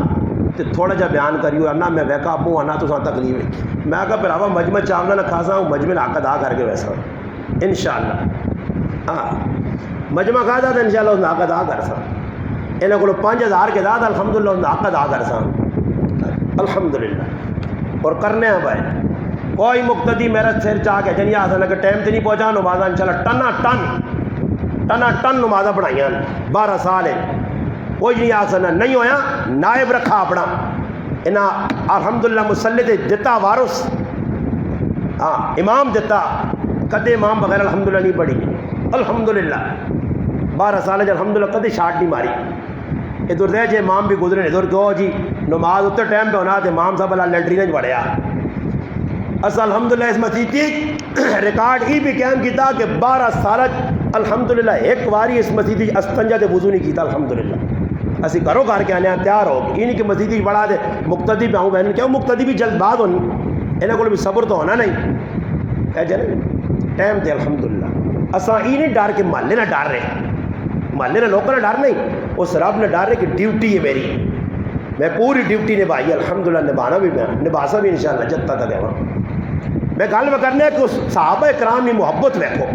تو تھوڑا جا بیان کریو اللہ میں ویکا آپ آنا تو تکلیف ہے میں کہا پھر مجمع چاول نہ کھاسا ہوں مجمع حق ادا کر کے ویسا انشاءاللہ ہاں مجمع کھا تھا تو انشاءاللہ اس نے حق ادا کر سا انہیں کو 5000 کے داد الحمدللہ اس نے حق ادا کر سا الحمدللہ اور کرنے ہیں بھائی کوئی مقتدی میرا سر چاہ کے جنیا آسان کہ ٹائم سے نہیں پہنچا نمازہ انشاءاللہ ٹنا ٹن نمازہ پڑھائیاں 12 سال ہے کوئی نہیں آسنا نہیں ہویا نائب رکھا اپنا انہاں الحمدللہ مسلط دتا وارث ہاں امام دتا کدے امام بغیر الحمدللہ نہیں پڑھی الحمدللہ 12 سال الحمدللہ کدے شاٹ نہیں ماری ادھر دے جے امام بھی گزرے ادھر دو جی نماز اتنے ٹائم پہ ہونا تو امام صاحب اللہ لیٹرین پڑھیا اصل الحمدللہ اس مسیحی ریکارڈ یہ بھی قائم کیتا کہ 12 سال الحمدللہ ایک باری اس مسیحی استنجا تے وضو نہیں کیتا الحمدللہ اسی کرو کر کے آنے تیار ہو یہ نہیں کہ مسیحی بڑا دے مقتدی پہ آؤں بہن کیوں مقتدی بھی جلد باد ہونی انہیں کو بھی صبر تو ہونا نہیں اے جانے ٹائم تے الحمدللہ اساں یہ نہیں ڈر کے محلے نہ ڈر رہے محلے نہ لوگوں نہ ڈر نہیں اس رب نے ڈر رہے کہ ڈیوٹی ہے میری میں پوری ڈیوٹی نبھائی الحمدللہ نبھانا بھی میں نبھاسا بھی انشاءاللہ جتا تک ہے میں گل میں کرنا ہے کہ اس صحابہ کرام کی محبت دیکھو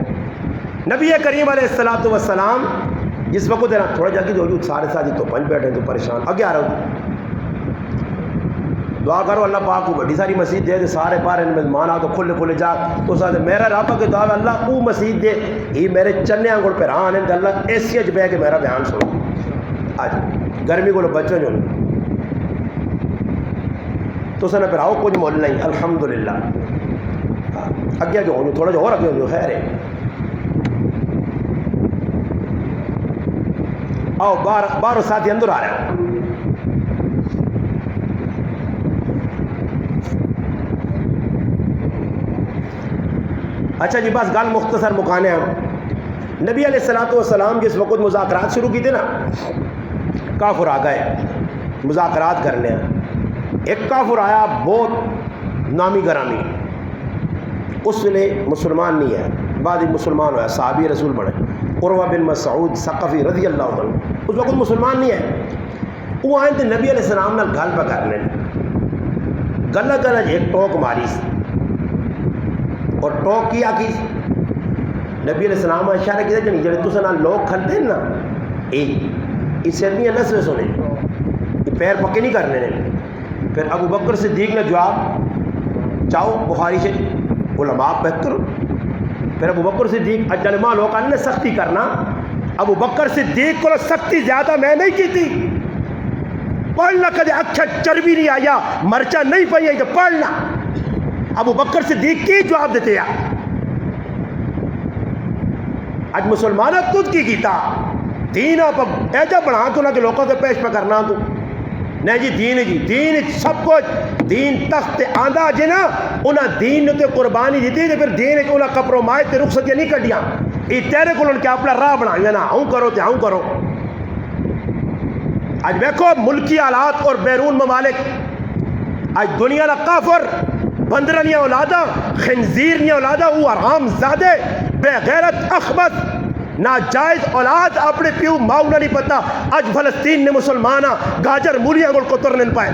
نبی کریم علیہ الصلوۃ والسلام جس وقت دینا تھوڑا جلدی ہو سارے ساتھی تو پنج بیٹھے تو پریشان اگے آ رہا ہوں دعا کرو اللہ پاک کو بڑی ساری مسجد دے دے سارے پارے مہمان آ تو کھلے کھلے جا تو ساتھ میرا رابطہ کے دعا اللہ کو مسجد دے یہ میرے چنے آنگڑ پہ رہا آنے اللہ ایسی اج بہ کے میرا بیان سنو آج گرمی کو بچوں جو تو سن پھر آؤ کچھ مول نہیں الحمدللہ اگے جو ہوں تھوڑا جو اور اگے ہو خیر ہے آؤ باہر ساتھی اندر آ رہے ہیں اچھا جی بس گل مختصر مکانے ہیں نبی علیہ الصلوۃ والسلام جس وقت مذاکرات شروع کی تھے نا کافر آ گئے مذاکرات کرنے ہیں ایک کافر آیا بہت نامی گرامی اس نے مسلمان نہیں ہے بعد ہی مسلمان ہوا صحابی رسول بنے عروہ بن مسعود ثقفی رضی اللہ عنہ اس وقت مسلمان نہیں ہے وہ آئے تھے نبی علیہ السلام نے گل پہ کرنے گلا گلا ایک ٹوک ماری اور ٹوک کیا کی نبی علیہ السلام اشارہ کیا کہ نہیں جڑے تو سنا لوگ کھلتے ہیں نا اس سے نہیں نسل سنے یہ پیر پکے نہیں کرنے نے پھر ابو بکر صدیق نے جواب چاہو بخاری سے علماء بہتر پھر ابو بکر صدیق اجلما لوگ نے سختی کرنا ابو بکر صدیق کو سختی زیادہ میں نہیں کی تھی پڑھنا کدے اچھا چربی نہیں آیا مرچا نہیں پئی تو پڑھنا ابو بکر صدیق کی جواب دیتے ہیں اج مسلمانہ تجھ کی کیتا دین آپ ایجا بڑھا تو نہ کہ لوگوں کے پیش پہ کرنا تو نہیں جی دین سب کچھ دین تخت آندہ جی نا انہاں دین تے قربانی دیتی پھر دین انہاں کپرومائے تے رخصتیاں نہیں کٹیاں یہ تیرے کو ان کے اپنا راہ بنائیں نا ہوں کرو تے ہوں کرو آج دیکھو ملکی حالات اور بیرون ممالک آج دنیا کا کافر بندرنی اولادا خنزیرنی اولادا وہ حرام زادے بے غیرت اخبث ناجائز اولاد اپنے پیو ماؤ نہ نہیں پتا آج فلسطین نے مسلمانہ گاجر مولیاں گل کو ترنے پائے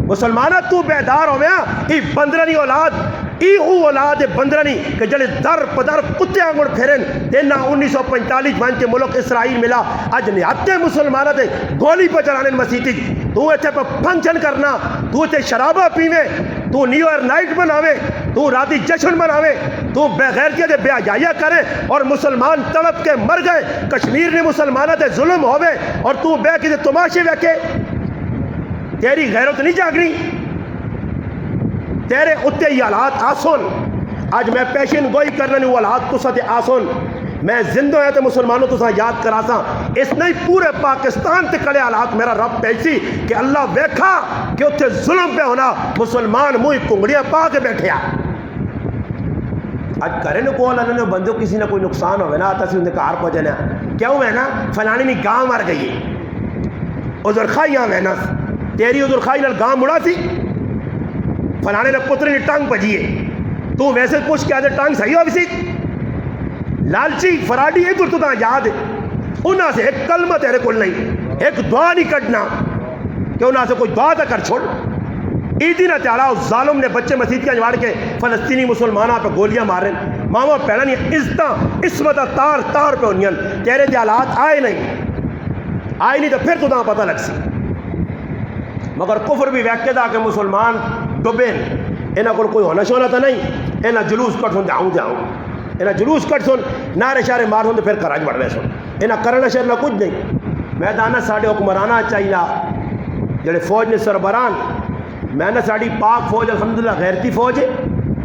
مسلمانہ تو بیدار ہو گیا ای بندرنی اولاد ای او اولاد بندرنی کہ جلے در پدر کتے آنگڑ پھیرن دینا 1945 وان کے ملک اسرائیل ملا آج نیاتے مسلمانہ دے گولی پہ چلانے مسیحی تو ایچے پہ پھنچن کرنا تو ایچے شرابہ پیوے تو نیو ایئر نائٹ بناوے تو راتی جشن بناوے تو بے غیرتی دے بے حیائی کرے اور مسلمان تڑپ کے مر گئے کشمیر نے مسلمانہ دے ظلم ہوئے اور تو بے کے تماشے ویکے تیری غیرت نہیں جاگنی تیرے اتے ہی حالات آسون آج میں پیشن گوئی کرنے وہ حالات تو ساتھ آسون میں زندہ ہے تو مسلمانوں تو ساتھ یاد کرا سا اس نہیں پورے پاکستان تے کڑے حالات میرا رب پیسی کہ اللہ ویکھا کہ اتھے ظلم پہ ہونا مسلمان موئی کنگڑیاں پا کے بیٹھے آج کرے نو کول انہوں نے بندوں کسی نہ کوئی نقصان ہوئے نا آتا سی انہیں کار پہنچنے کیوں ہے نا فلانی نہیں گاں مار گئی عذر خواہی یہاں ہے نا تیری عذر خواہی نال گاں مڑا سی فلانے نے پتری نے ٹانگ بجیے تو ویسے پوچھ کے آدھے ٹانگ صحیح ہو بھی سی لالچی فراڈی ہے تو تاں یاد ہے انہاں سے ایک کلمہ تیرے کل نہیں ایک دعا نہیں کٹنا کہ انہاں سے کوئی دعا تک کر چھوڑ عیدی نہ تیارا اس ظالم نے بچے مسجد کا جوار کے فلسطینی مسلمانہ پہ گولیاں مارے ماما پہلا نہیں عزتاں اسمتہ تار تار پہ انیاں تیرے دیالات آئے نہیں تو پھر تو تاں پتہ لگ سی مگر کفر بھی ویکے دا کہ مسلمان ڈبے انہاں کو کوئی ہونا شونا تو نہیں انہاں جلوس کٹ سن جاؤں انہاں جلوس کٹ سن نعرے شارے مار سن تو پھر کراج بڑھ رہے سن انہاں کرنا شہر نہ کچھ نہیں میدانہ ساڑھے حکمرانہ چاہیے جڑے فوج نے سربران میں نے ساڑھی پاک فوج الحمدللہ غیرتی فوج ہے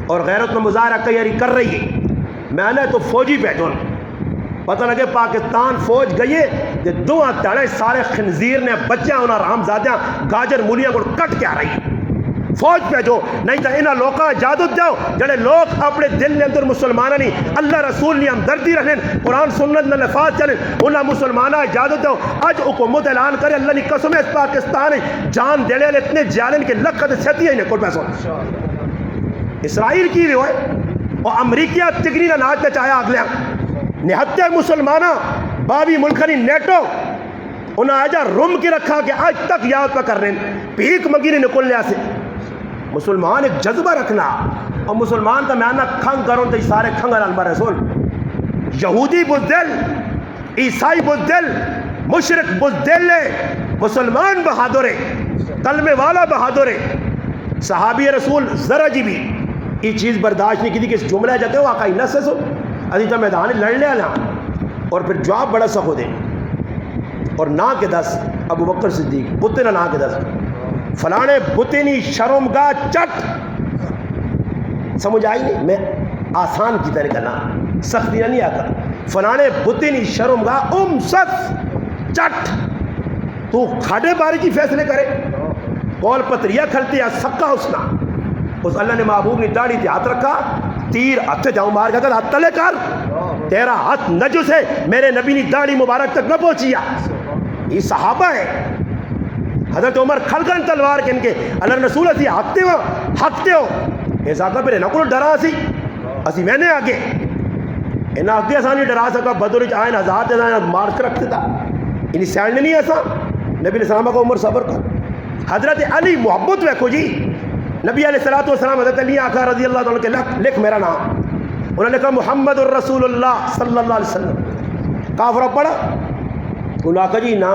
اور غیرت میں مظاہرہ کئی کر رہی ہے میں نے تو فوجی بیٹھون پتہ لگے پاکستان فوج گئی ہے دو تڑے سارے خنزیر نے بچیاں انہاں رحم زادیاں گاجر مولیاں کو کٹ کے آ رہی ہے فوج پہ جو نہیں تو انہاں لوکاں اجازت جاؤ جڑے لوگ اپنے دل نے اندر مسلمانہ نہیں اللہ رسول نہیں ہمدردی رہن قرآن سنت نہ نفاذ چلیں انہاں مسلمانہ اجازت جاؤ آج حکومت اعلان کرے اللہ نے قسم اس پاکستان جان دے لے اتنے جالن کے لکھت سیتی ہیں کوئی پیسوں اسرائیل کی بھی ہوئے اور امریکہ تگری نہ ناچ پہ چاہیا اگلے نہتے مسلمانہ بابی ملکانی نیٹو انہاں آجا روم کی رکھا کہ آج تک یاد پہ کر رہے ہیں پیک مگیری نکل لیا سے مسلمان ایک جذبہ رکھنا اور مسلمان کا میانہ کھنگ کروں تو سارے کھنگ علمہ رسول یہودی بزدل عیسائی بزدل مشرق بزدل مسلمان بہادر کلمے والا بہادر صحابی رسول ذرا جی بھی یہ چیز برداشت نہیں کی تھی کہ اس جملہ جاتے ہو واقعی نہ سے سو ادھی تو میدان لڑ لیا نا اور پھر جواب بڑا سخت ہو دے اور نہ کے دس ابو بکر صدیق بتے نہ کے دس فلانے بتنی شرمگاہ چٹ سمجھ آئی نہیں میں آسان کی طرح کرنا سختی نہیں آتا فلانے بتنی شرمگاہ سخت چٹ تو کھاڑے باری کی فیصلے کرے کول پتریا کھلتی ہے سکا اسنا اس اللہ نے محبوب نے داڑھی تھی ہاتھ رکھا تیر ہاتھ جاؤں مار گیا ہاتھ تلے کر تیرا ہاتھ نجس ہے میرے نبی نے داڑھی مبارک تک نہ پہنچیا یہ صحابہ ہے حضرت عمر کھلگن تلوار کے ان کے اللہ رسول اسی ہکتے ہو ایسا کہ پھر انہوں کو ڈرا اسی میں نے آگے انہاں آگے آسانی ڈرا سکا بدر آئین ہزار جزائیں مارک رکھتے تھا انہی سینڈ نہیں ایسا نبی علیہ السلام کو عمر صبر کر حضرت علی محبت ویکھو جی نبی علیہ السلام حضرت علی آقا رضی اللہ عنہ کے لکھ میرا نام انہوں نے کہا محمد الرسول اللہ صلی اللہ علیہ وسلم کافرہ پڑھا انہوں نے کہا جی نا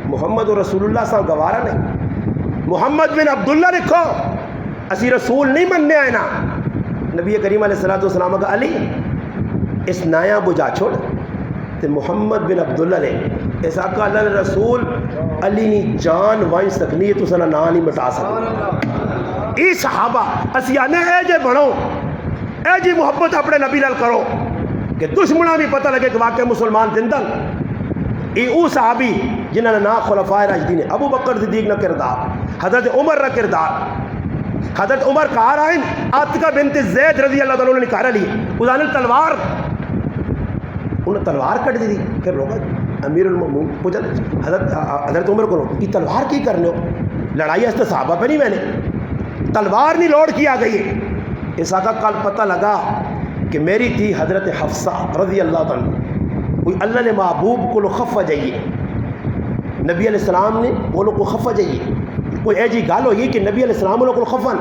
محمد رسول اللہ صاحب گوارا نہیں محمد بن عبداللہ لکھو اسی رسول نہیں مننے آئے نا نبی کریم علیہ السلام کا علی اس نایا بجا چھوڑ تے محمد بن عبداللہ نے ایسا کہ اللہ نے رسول علی نی جان وائن سکنی تو سنا نا نہیں مٹا سکتا ای صحابہ اسی آنے اے جے بڑھو اے جی محبت اپنے نبی لال کرو کہ دشمنہ بھی پتہ لگے کہ واقع مسلمان زندہ ای او صحابی جنہوں نے نا خلفائے راشدین ابو بکر صدیق نہ کردار حضرت عمر نہ کردار حضرت عمر کہا رہا ہیں عاتقہ بنت زید رضی اللہ تعالیٰ نے کہا لی انہوں نے تلوار انہوں نے تلوار کٹ دی پھر روکا امیر المومنین پوچھا حضرت عمر کو یہ تلوار کی کرنے ہو لڑائی اس صحابہ پہ نہیں، میں نے تلوار نہیں لوڈ کیا گئی ہے. اس آقا کل پتہ لگا کہ میری تھی حضرت حفصہ رضی اللہ عنہ، کوئی اللہ نے محبوب کو خفا جائیے، نبی علیہ السلام نے وہ لوگ کو خفا جائیے، کوئی ایجی گال ہوئی کہ نبی علیہ السلام کو خفن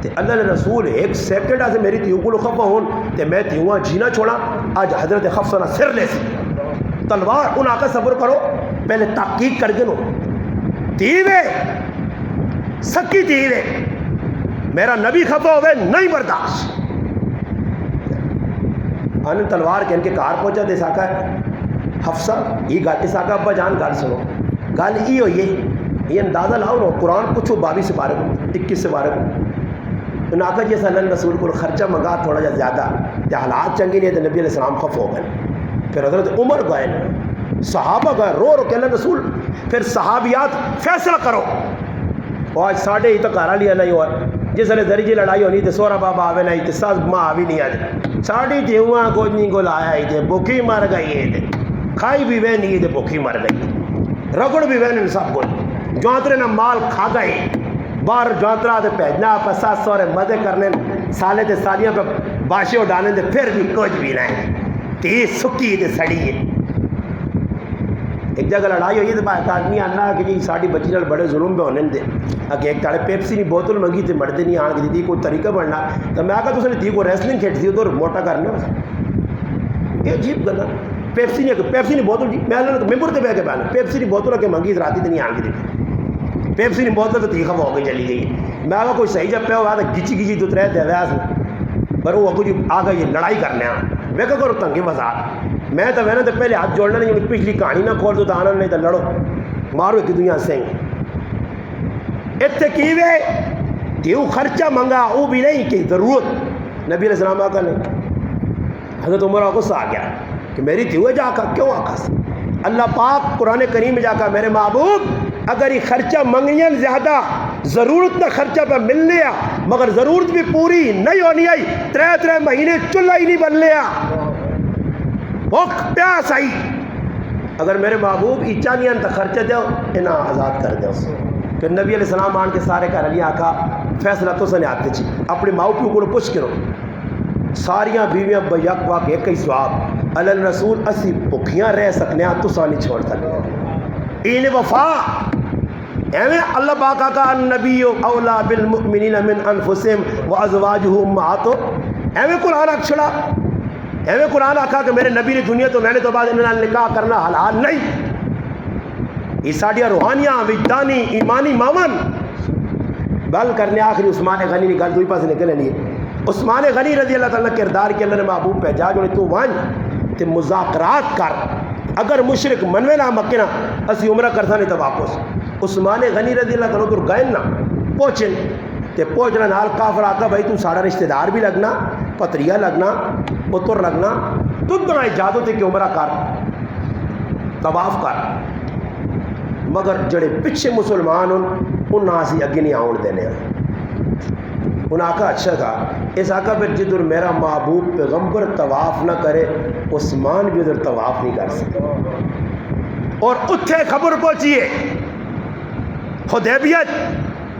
تے اللہ نے رسول ایک سیکنڈ سے میری تیوں کو خفا ہون تے میں تیوں جینا چھوڑا. آج حضرت حفصہ نہ سر لے سی تلوار. ان آقا صبر کرو، پہلے تحقیق کر کے نو تیوے سکی تیوے میرا نبی خفا ہوئے نہیں برداشت. ان تلوار کے ان کے کار پہنچا دے ساکا ہے حفصہ یہ گل اس آقا ابا جان گل سنو گل یہ ہوئی ہے. یہ اندازہ لاؤ نو قرآن پوچھو 22 سے 21 سے 22 کو ان آقا جی اللہ رسول کو خرچہ منگا تھوڑا جا زیادہ تے حالات چنگے نہیں تو نبی علیہ السلام خف ہو گئے. پھر حضرت عمر گئے، صحابہ گئے رو رو کہ اللہ رسول. پھر صحابیات فیصلہ کرو. اور آج ساڑھے ہی تو کارا لیا نہیں ہوا، جس نے دری جی لڑائی ہونی تو سورا بابا آوے نہیں تو ساز ماں آوی نہیں آج ساڑھی تھی ہوا کوئی نہیں کو لایا ہی تھے بھوکی مر گئی ہے، کھائی بھی وے نہیں تھے بھوکی مر گئی، رگڑ بھی وے نہیں سب کو جوانترے نہ مال کھا گئے باہر جوانترا تے بھیجنا پسا سورے مزے کرنے سالے تے سالیاں پہ باشے اڈانے تے پھر بھی کچھ بھی نہیں تی سکی تے سڑی ہے. ایک جگہ لڑائی ہوئی تو باہر آدمی آنا کہ جی ساڑھی بچی نال بڑے ظلم پہ ہونے دے اگے ایک تاڑے پیپسی نہیں بوتل منگی تے مردے نہیں آن کی دی کوئی طریقہ بڑھنا تو میں آگا تو اس نے دی کو ریسلنگ کھیٹ دی ادھر موٹا کرنا. یہ عجیب گلا پیپسی نہیں بوتل جی میں ممبر تے بہ کے پہنا پیپسی نہیں بوتل کے منگی راتی تے نہیں آن کی دی پیپسی نہیں بوتل تو تیخہ ہو گئی چلی گئی. میں آگا کوئی صحیح جب پہ ہوا تو گچی گچی تو ترے دے ویس پر وہ اگو جی آگا یہ لڑائی کرنے آن ویکا کرو تنگی وزار میں تو وینا تو پہلے ہاتھ جوڑنا نہیں پچھلی کہانی نہ کھول دو تو آنا نہیں تو لڑو مارو ایک دنیا سینگ اتنے کیوے دیو خرچہ منگا وہ بھی نہیں کہ ضرورت نبی علیہ السلام آقا نے. حضرت عمر آقا سے آ گیا کہ میری دیو جا کا کیوں آقا سے اللہ پاک قرآن کریم میں جا کر میرے محبوب اگر یہ خرچہ منگیاں زیادہ ضرورت نہ خرچہ پہ مل لیا مگر ضرورت بھی پوری نہیں ہونی آئی 3 مہینے چلا ہی نہیں بن لیا بھوک پیاس آئی. اگر میرے محبوب ایچا نہیں تو خرچہ دو انہاں آزاد کر دو. پھر نبی علیہ السلام آن کے سارے گھر علی آقا فیصلہ تو سنے آتے چی اپنی ماؤ پیو کو پوچھ کرو ساریاں بیویاں بیک واق ایک ہی سواب اللہ رسول اسی بھکیاں رہ سکنے تو سانی چھوڑ سکنے این وفا ایویں اللہ پاک آقا النبی اولا بالمؤمنین من انفسهم وازواجہ امہاتو ایویں قرآن اکشڑا ایویں قرآن آقا کہ میرے نبی نے دنیا تو میں نے تو بعد انہاں نکاح کرنا حلال نہیں. یہ ساڑیاں روحانیاں وجدانی ایمانی مامن بل کرنے آخری عثمان غنی نے گل دوئی پاس نکلے نہیں. عثمان غنی رضی اللہ تعالیٰ کردار کے اللہ نے محبوب پہ جا جو تو وانج تے مذاکرات کر اگر مشرک منوے نہ مکنا اسی عمرہ کرتا نہیں تو واپس. عثمان غنی رضی اللہ تعالیٰ تو گئے نا پہنچن تے پہنچنا نال کافر آتا بھائی تو سارا رشتہ دار بھی لگنا پتریہ لگنا پتر لگنا تو بنا اجازت ہے کہ عمرہ کر طواف کر مگر جڑے پچھے مسلمان ان سے اگے نہیں آن دینے. ان آقا اچھا تھا اس آقا پھر جدھر میرا محبوب پیغمبر طواف نہ کرے عثمان بھی ادھر طواف نہیں کر سکتے. اور اتھے خبر پہنچیے حدیبیت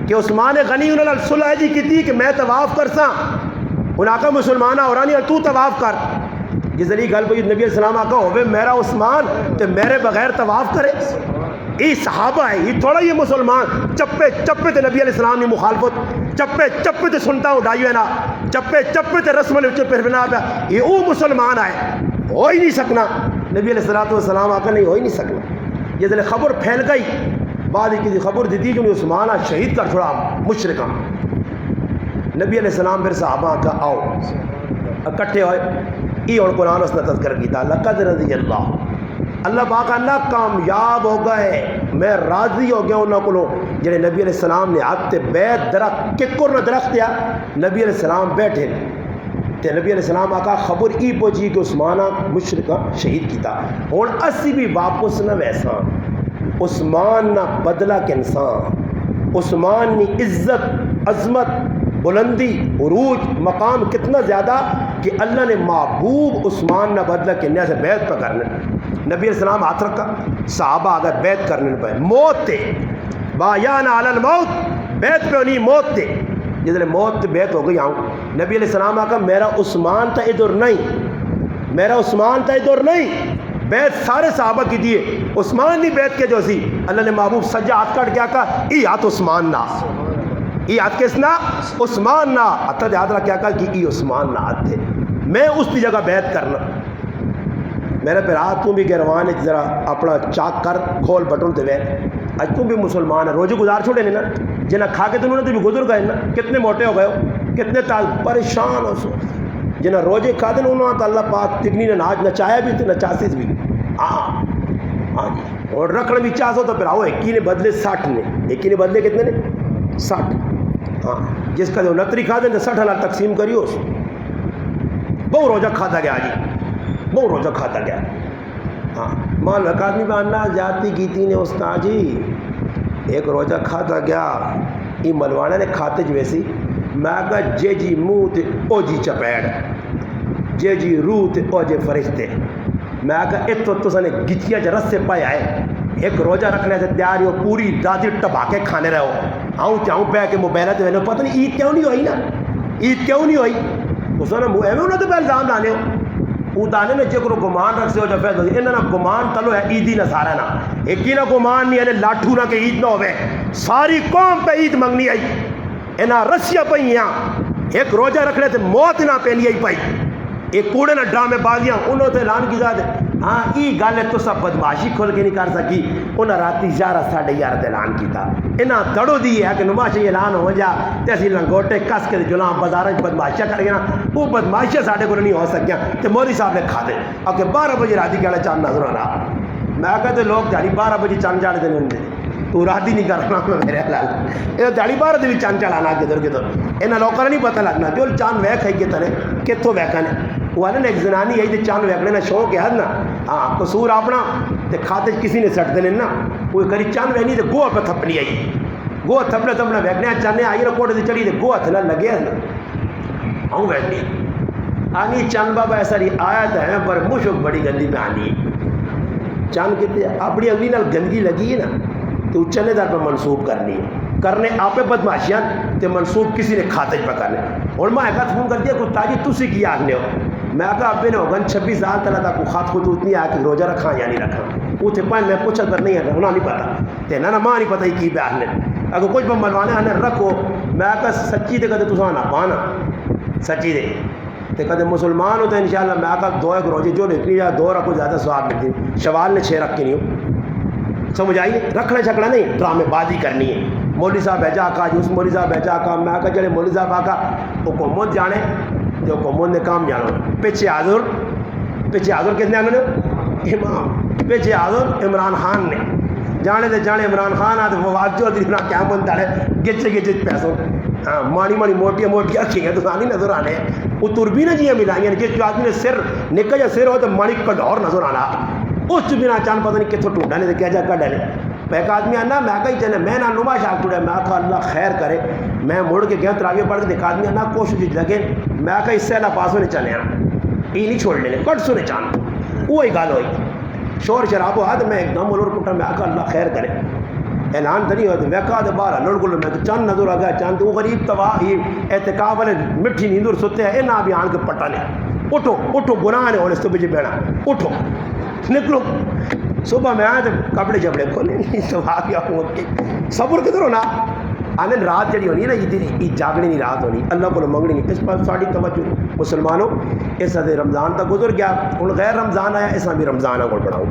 کہ عثمان غنی انہوں نے صلح جی کی تھی کہ میں طواف کرساں ان آقا مسلمان اورانی تو طواف کر جس علی گل پہ نبی علیہ السلام آقا ہوئے میرا عثمان تو میرے بغیر طواف کرے. یہ صحابہ ہے یہ تھوڑا یہ مسلمان چپے چپے تے نبی علیہ السلام نے مخالفت چپے چپے تے سنتا اٹھائی ہے نا چپے چپے تے رسم پھر بنا پہ یہ وہ مسلمان آئے ہو ہی نہیں سکنا. نبی علیہ السلام آقا نہیں ہو ہی نہیں سکنا. یہ دل خبر پھیل گئی بعد کی خبر دیتی جو عثمان شہید کر چھوڑا مشرکہ. نبی علیہ السلام پھر صحابہ کا آؤ اکٹھے ہوئے یہ اور قرآن اس نے تذکر کیتا لقد رضی اللہ پاک اللہ کامیاب ہو گئے میں راضی ہو گیا انہوں کو جنہیں نبی علیہ السلام نے آتے بیت درخت ککر نہ درخت دیا نبی علیہ السلام بیٹھے تے نبی علیہ السلام آقا خبر ای پہنچی کہ عثمانہ مشرکہ شہید کیتا اور اسی بھی واپس نہ ویسا عثمان نہ بدلہ کے انسان عثمان نے عزت عظمت بلندی عروج مقام کتنا زیادہ کہ اللہ نے محبوب عثمان نہ بدلہ کے نیہ سے بیعت پہ کرنے نبی علیہ السلام ہاتھ رکھا صحابہ اگر بیعت کرنے پہ موت تے بایانا علی الموت بیت پہ نہیں موت تے جس موت بیت ہو گئی آؤں نبی علیہ السلام آقا میرا عثمان تا ادھر نہیں میرا عثمان تا ادھر نہیں بیت سارے صحابہ کی دیے عثمان نہیں بیت کے جو سی اللہ نے محبوب سجا ہاتھ کٹ کیا کہا ای ہاتھ عثمان نا ای ہاتھ کس نا عثمان نا اتھا دے ہاتھ رہا کیا کہا کہ ای عثمان نا ہاتھ تھے میں اس کی جگہ بیت کرنا میرے پھر ہاتھ تم بھی گروان ہے ذرا اپنا چاک کر کھول بٹن تے بیت آج تم بھی مسلمان ہے روزے گزار چھوڑے نہیں نا جنہ کھا کے تم نے تو بھی گزر گئے نا کتنے موٹے ہو گئے ہو کتنے تال پریشان ہو سو جنہ روزے کھا دیں انہوں نے تو اللہ پاک تگنی نے ناچ نچایا بھی تھے نچاسیز بھی ہاں جی اور رکھنا بھی چاہو تو پھر آؤ ایک ہی نے بدلے 60 نے ایک ہی نے بدلے کتنے نے 60 ہاں جس کا جو نتری کھا دیں تو 60,000 تقسیم کریو اس بہت روزہ کھاتا گیا جی بہت روزہ کھاتا گیا ہاں مال اکادمی میں آنا جاتی کی نے استاد جی ایک روزہ کھاتا گیا یہ ملوانا نے کھاتے جو ویسی میں کہا جے جی منہ تے او جی چپیڑ جے جی روح تے او جے فرشتے میں کہا اتو تو سنے گچیا چ رس سے پائے آئے ایک روزہ رکھنے سے تیاری ہو پوری دادی ٹباکے کھانے رہے ہو آؤں چاہوں پہ کہ موبائلہ تے پتہ نہیں عید کیوں نہیں ہوئی نا عید کیوں نہیں ہوئی اس نے منہ ایویں انہوں نے پہ الزام لانے ہو اتانے نے جکرو گمان رکھ سے ہو جب فیض انہاں نا گمان تلو ہے عیدی نہ سارا نا ایک ہی نا گمان نہیں ہے لاٹھو نہ کہ عید نہ ہوئے ساری قوم پہ عید منگنی آئی انہاں رسیاں پہیاں ایک روزہ رکھنے تھے موت نہ پہنی آئی پائی ایک کوڑے نہ ڈرامے بازیاں انہوں نے اعلان کی ذات ہاں ای گل ہے تو سب بدماشی کھول کے نہیں کر سکی انہاں راتی 11:30 اعلان کیتا انہاں دڑو دی ہے کہ نماشی اعلان ہو جا تے اسی لنگوٹے کس کے جلام بازاراں بدماشیاں کر گیا وہ بدماشیاں ساڈے کول نہیں ہو سکیاں تے مولوی صاحب نے کھا دے کہ 12 بجے راتی کہڑا چاند نظر آنا میں کہتے لوگ دیہڑی 12 بجے چاند چڑھ دے تو راتی نہیں کرنا میرے حلال یہ دیہڑی 12 بھی چاند چڑھانا کدھر کدھر انہاں لوکاں نہیں پتہ لگنا جو چاند ویکھ ہے کتنے کتوں ویکھن وہ نے ایک زنانی ہے تے چاند ویکھنے نا شوق ہے نا ہاں قصور اپنا تے کھاتے کسی نے سٹ دینے نا کوئی کری چاند وینی تے گوہ پہ تھپنی آئی گوہ تھپنا تھپنا ویکھنے چاندنے آئی نا کوٹے تے چڑھی تے گوہ تھلا لگے نا آؤں ویکھنی آنی چاند بابا ایسا نہیں آیا تو ہے پر مشک بڑی گندی پہ آنی چاند کہتے اپنی انگلی نال گندگی لگی ہے نا تو چلے دار پہ منسوب کرنی ہے کرنے آپ بدماشیاں تے منسوب کسی نے کھاتے پہ کرنے اور میں ایک فون کر دیا کوئی تاجی تسی کی آگنے ہو میں کہا ابے نے ہوگن 26 سال تلا تھا کوئی خات خود اتنی آیا کہ روزہ رکھا یا نہیں رکھا وہ تھے پائیں میں پوچھا کر نہیں ہے انہوں نہیں پتا تے نا ماں نہیں پتا ہی کی پہ آگنے اگر کچھ پہ ملوانے آنے رکھو میں کہا سچی دے کہتے تو نہ پانا سچی دے تے کہتے مسلمان ہوتے ہیں انشاءاللہ میں کہا 2 ایک روزے جو نکلی جائے 2 رکھو زیادہ سواب ملتی شوال نے 6 رکھ کے نہیں ہو سمجھ آئیے رکھنا چھکنا نہیں ڈرامے بازی کرنی ہے مولوی صاحب بیچا آقا جی اس مولوی صاحب بیچا آقا میں کہا جڑے مولوی صاحب آقا حکومت جانے جو حکومت نے کام جانا پیچھے حاضر کس نے آنے امام پیچھے حاضر عمران خان نے جانے دے جانے عمران خان آتے فواد چودھری بنا کیا بنتا ہے گچے گچے پیسوں ہاں ماڑی ماڑی موٹیاں موٹیاں اکھیں تو سانی نظر آنے وہ تربینہ جی ملائیں کہ جو آدمی نے سر نکل جا سر ہو تو ماڑی کڈور نظر آنا اس بنا چاند پتہ نہیں کتوں ٹوٹا نے کیا جا کڈ لے ایک آدمی آنا میں کہیں چلے میں نہ نما شاک ٹوٹا میں کہا اللہ خیر کرے میں مڑ کے گیا تراویح پڑھ کے ایک آدمی آنا کوشش لگے میں کہا اس سے اللہ پاسوں نے چلے آنا یہ نہیں چھوڑ لے کٹ سو نے چاند وہی گل ہوئی شور شراب ہوا تو میں ایک دم اور پٹا میں کہا اللہ خیر کرے اعلان تو نہیں ہوتے میں کہا تو باہر لڑ گلو میں چاند نظر آ گیا چاند وہ غریب تباہ اعتکاف والے مٹھی نیندر سوتے ہیں نہ بھی آن کے پٹا لے اٹھو اٹھو گناہ نے اور اس تو پیچھے بیٹھا اٹھو نکلو صبح میں آیا تو کپڑے جبڑے کھولے نہیں تو آ گیا ہوں صبر کدھر ہونا آنے رات جڑی ہونی ہے نا یہ جاگنے نہیں رات ہونی اللہ کو منگنی نہیں اس پر ساری توجہ مسلمانوں اس حد رمضان تک گزر گیا ہوں غیر رمضان آیا اس بھی رمضان کو پڑھاؤ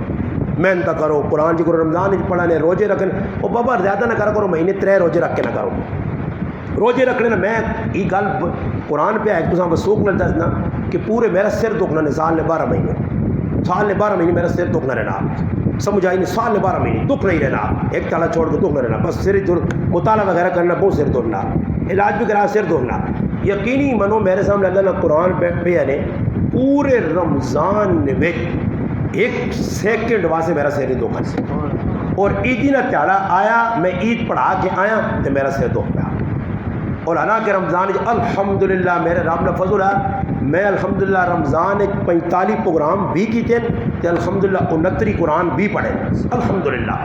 محنت کرو قرآن جی کرو رمضان پڑھانے روزے رکھنے وہ بابا زیادہ نہ کرا کرو مہینے 3 روزے رکھ کے نہ کرو روزے رکھنے نا میں یہ گل قرآن پہ ایک دوسرا بسوک نہ دسنا کہ پورے میرا سر دکھنا نے سال نے 12 مہینے میرا سر دکھنا رہنا سمجھ آئی نہیں سال نے 12 مہینے دکھ نہیں رہنا ایک تالا چھوڑ کے دکھ نہ رہنا بس سر مطالعہ وغیرہ کرنا بہت سر دکھنا علاج بھی کرا سر دکھنا یقینی منو میرے سامنے اللہ نے قرآن پہ یعنی پورے رمضان میں 1 سیکنڈ واسطے میرا سر نہیں دکھا سی اور عیدی نہ تیارا آیا میں عید پڑھا کے آیا تو میرا سر دکھ پیا اور حالانکہ رمضان الحمدللہ میرے رب نے فضل ہے میں الحمدللہ رمضان 45 پروگرام بھی کیتے ہیں الحمدللہ 69 قرآن بھی پڑھے الحمدللہ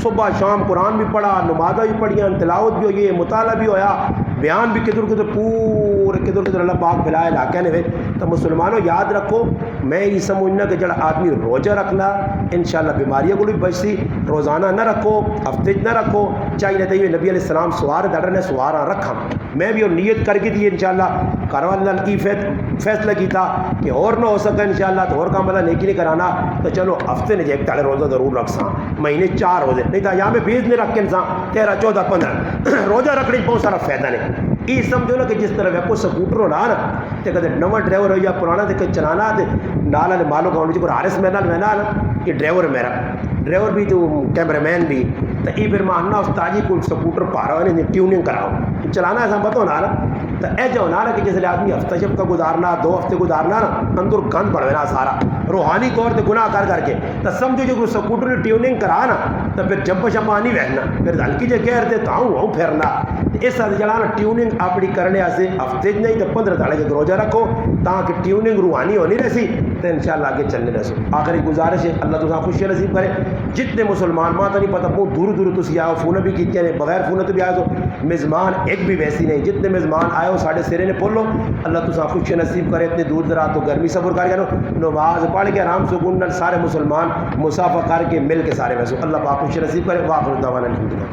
صبح شام قرآن بھی پڑھا، نمازیں بھی پڑھیاں، تلاوت بھی ہوئی، مطالعہ بھی ہویا، بیان بھی کدھر پورے اللہ پاک پھیلائے علاقے نے. تو مسلمانوں یاد رکھو، میں یہ سمجھنا کہ جڑا آدمی روزہ رکھنا انشاءاللہ بیماریوں کو بھی بچتی. روزانہ نہ رکھو، ہفتے نہ رکھو، چاہیے تو نبی علیہ السلام سوار ڈر نے سوارا رکھا. میں بھی اور نیت کر کے تھی انشاءاللہ کروا اللہ کی فیصلہ کی تھا کہ اور نہ ہو سکا انشاءاللہ تو اور کام اللہ نیکی نہیں کرانا، تو چلو ہفتے نے ایک تاڑے روزہ ضرور رکھ سا، مہینے 4 روزے نہیں تھا یہاں میں 20 نہیں رکھ کے انسان 13 14 15 روزہ رکھنے بہت سارا فائدہ نہیں. یہ سمجھو نا کہ جس طرح کو سکوٹر ہونا نا تو کدے نواں ڈرائیور ہو یا پرانا تو چلانا تو نال والے مالک ہونے چاہیے آر ایس میرے نال نا یہ ڈرائیور میرا ڈرائیور بھی تو کیمرہ مین بھی تو یہ پھر ماننا استاد جی کو سکوٹر پارا نہیں ٹیوننگ کراؤ چلانا ایسا پتہ ہونا نا. تو ایسا ہونا نا کہ جیسے آدمی ہفتہ شب کا گزارنا 2 ہفتے گزارنا نا اندر گند پڑنا سارا روحانی طور پہ گناہ کر کے تو سمجھو جو سکوٹر کی ٹیوننگ کرا نا تو پھر جمپ شمپا نہیں بہنا پھر ہلکی جگہ رہتے تو آؤں پھرنا. اس جڑا نا ٹیوننگ اپنی کرنے سے ہفتے نہیں تو 15 تاڑے کے روزہ رکھو تاکہ ٹیوننگ روحانی ہونی رہی تو انشاءاللہ آگے چلنے رسو. آخری گزارش ہے اللہ تعالیٰ خوشی نصیب کرے. جتنے مسلمان ماں تو نہیں پتہ بہت دور تھی آؤ فون بھی کیتے ہیں بغیر فون تو بھی آئے تو میزبان ایک بھی ویسی نہیں. جتنے میزبان آئے ہو ساڑھے سرے نے پھولو اللہ تعالیٰ خوشی نصیب کرے. اتنے دور دراز تو گرمی صبر کر کے نماز پڑھ کے آرام سکون سارے مسلمان مسافہ کر کے مل کے سارے ویسو اللہ پاک خوشی نصیب کرے. واخر دعوانا الحمدللہ.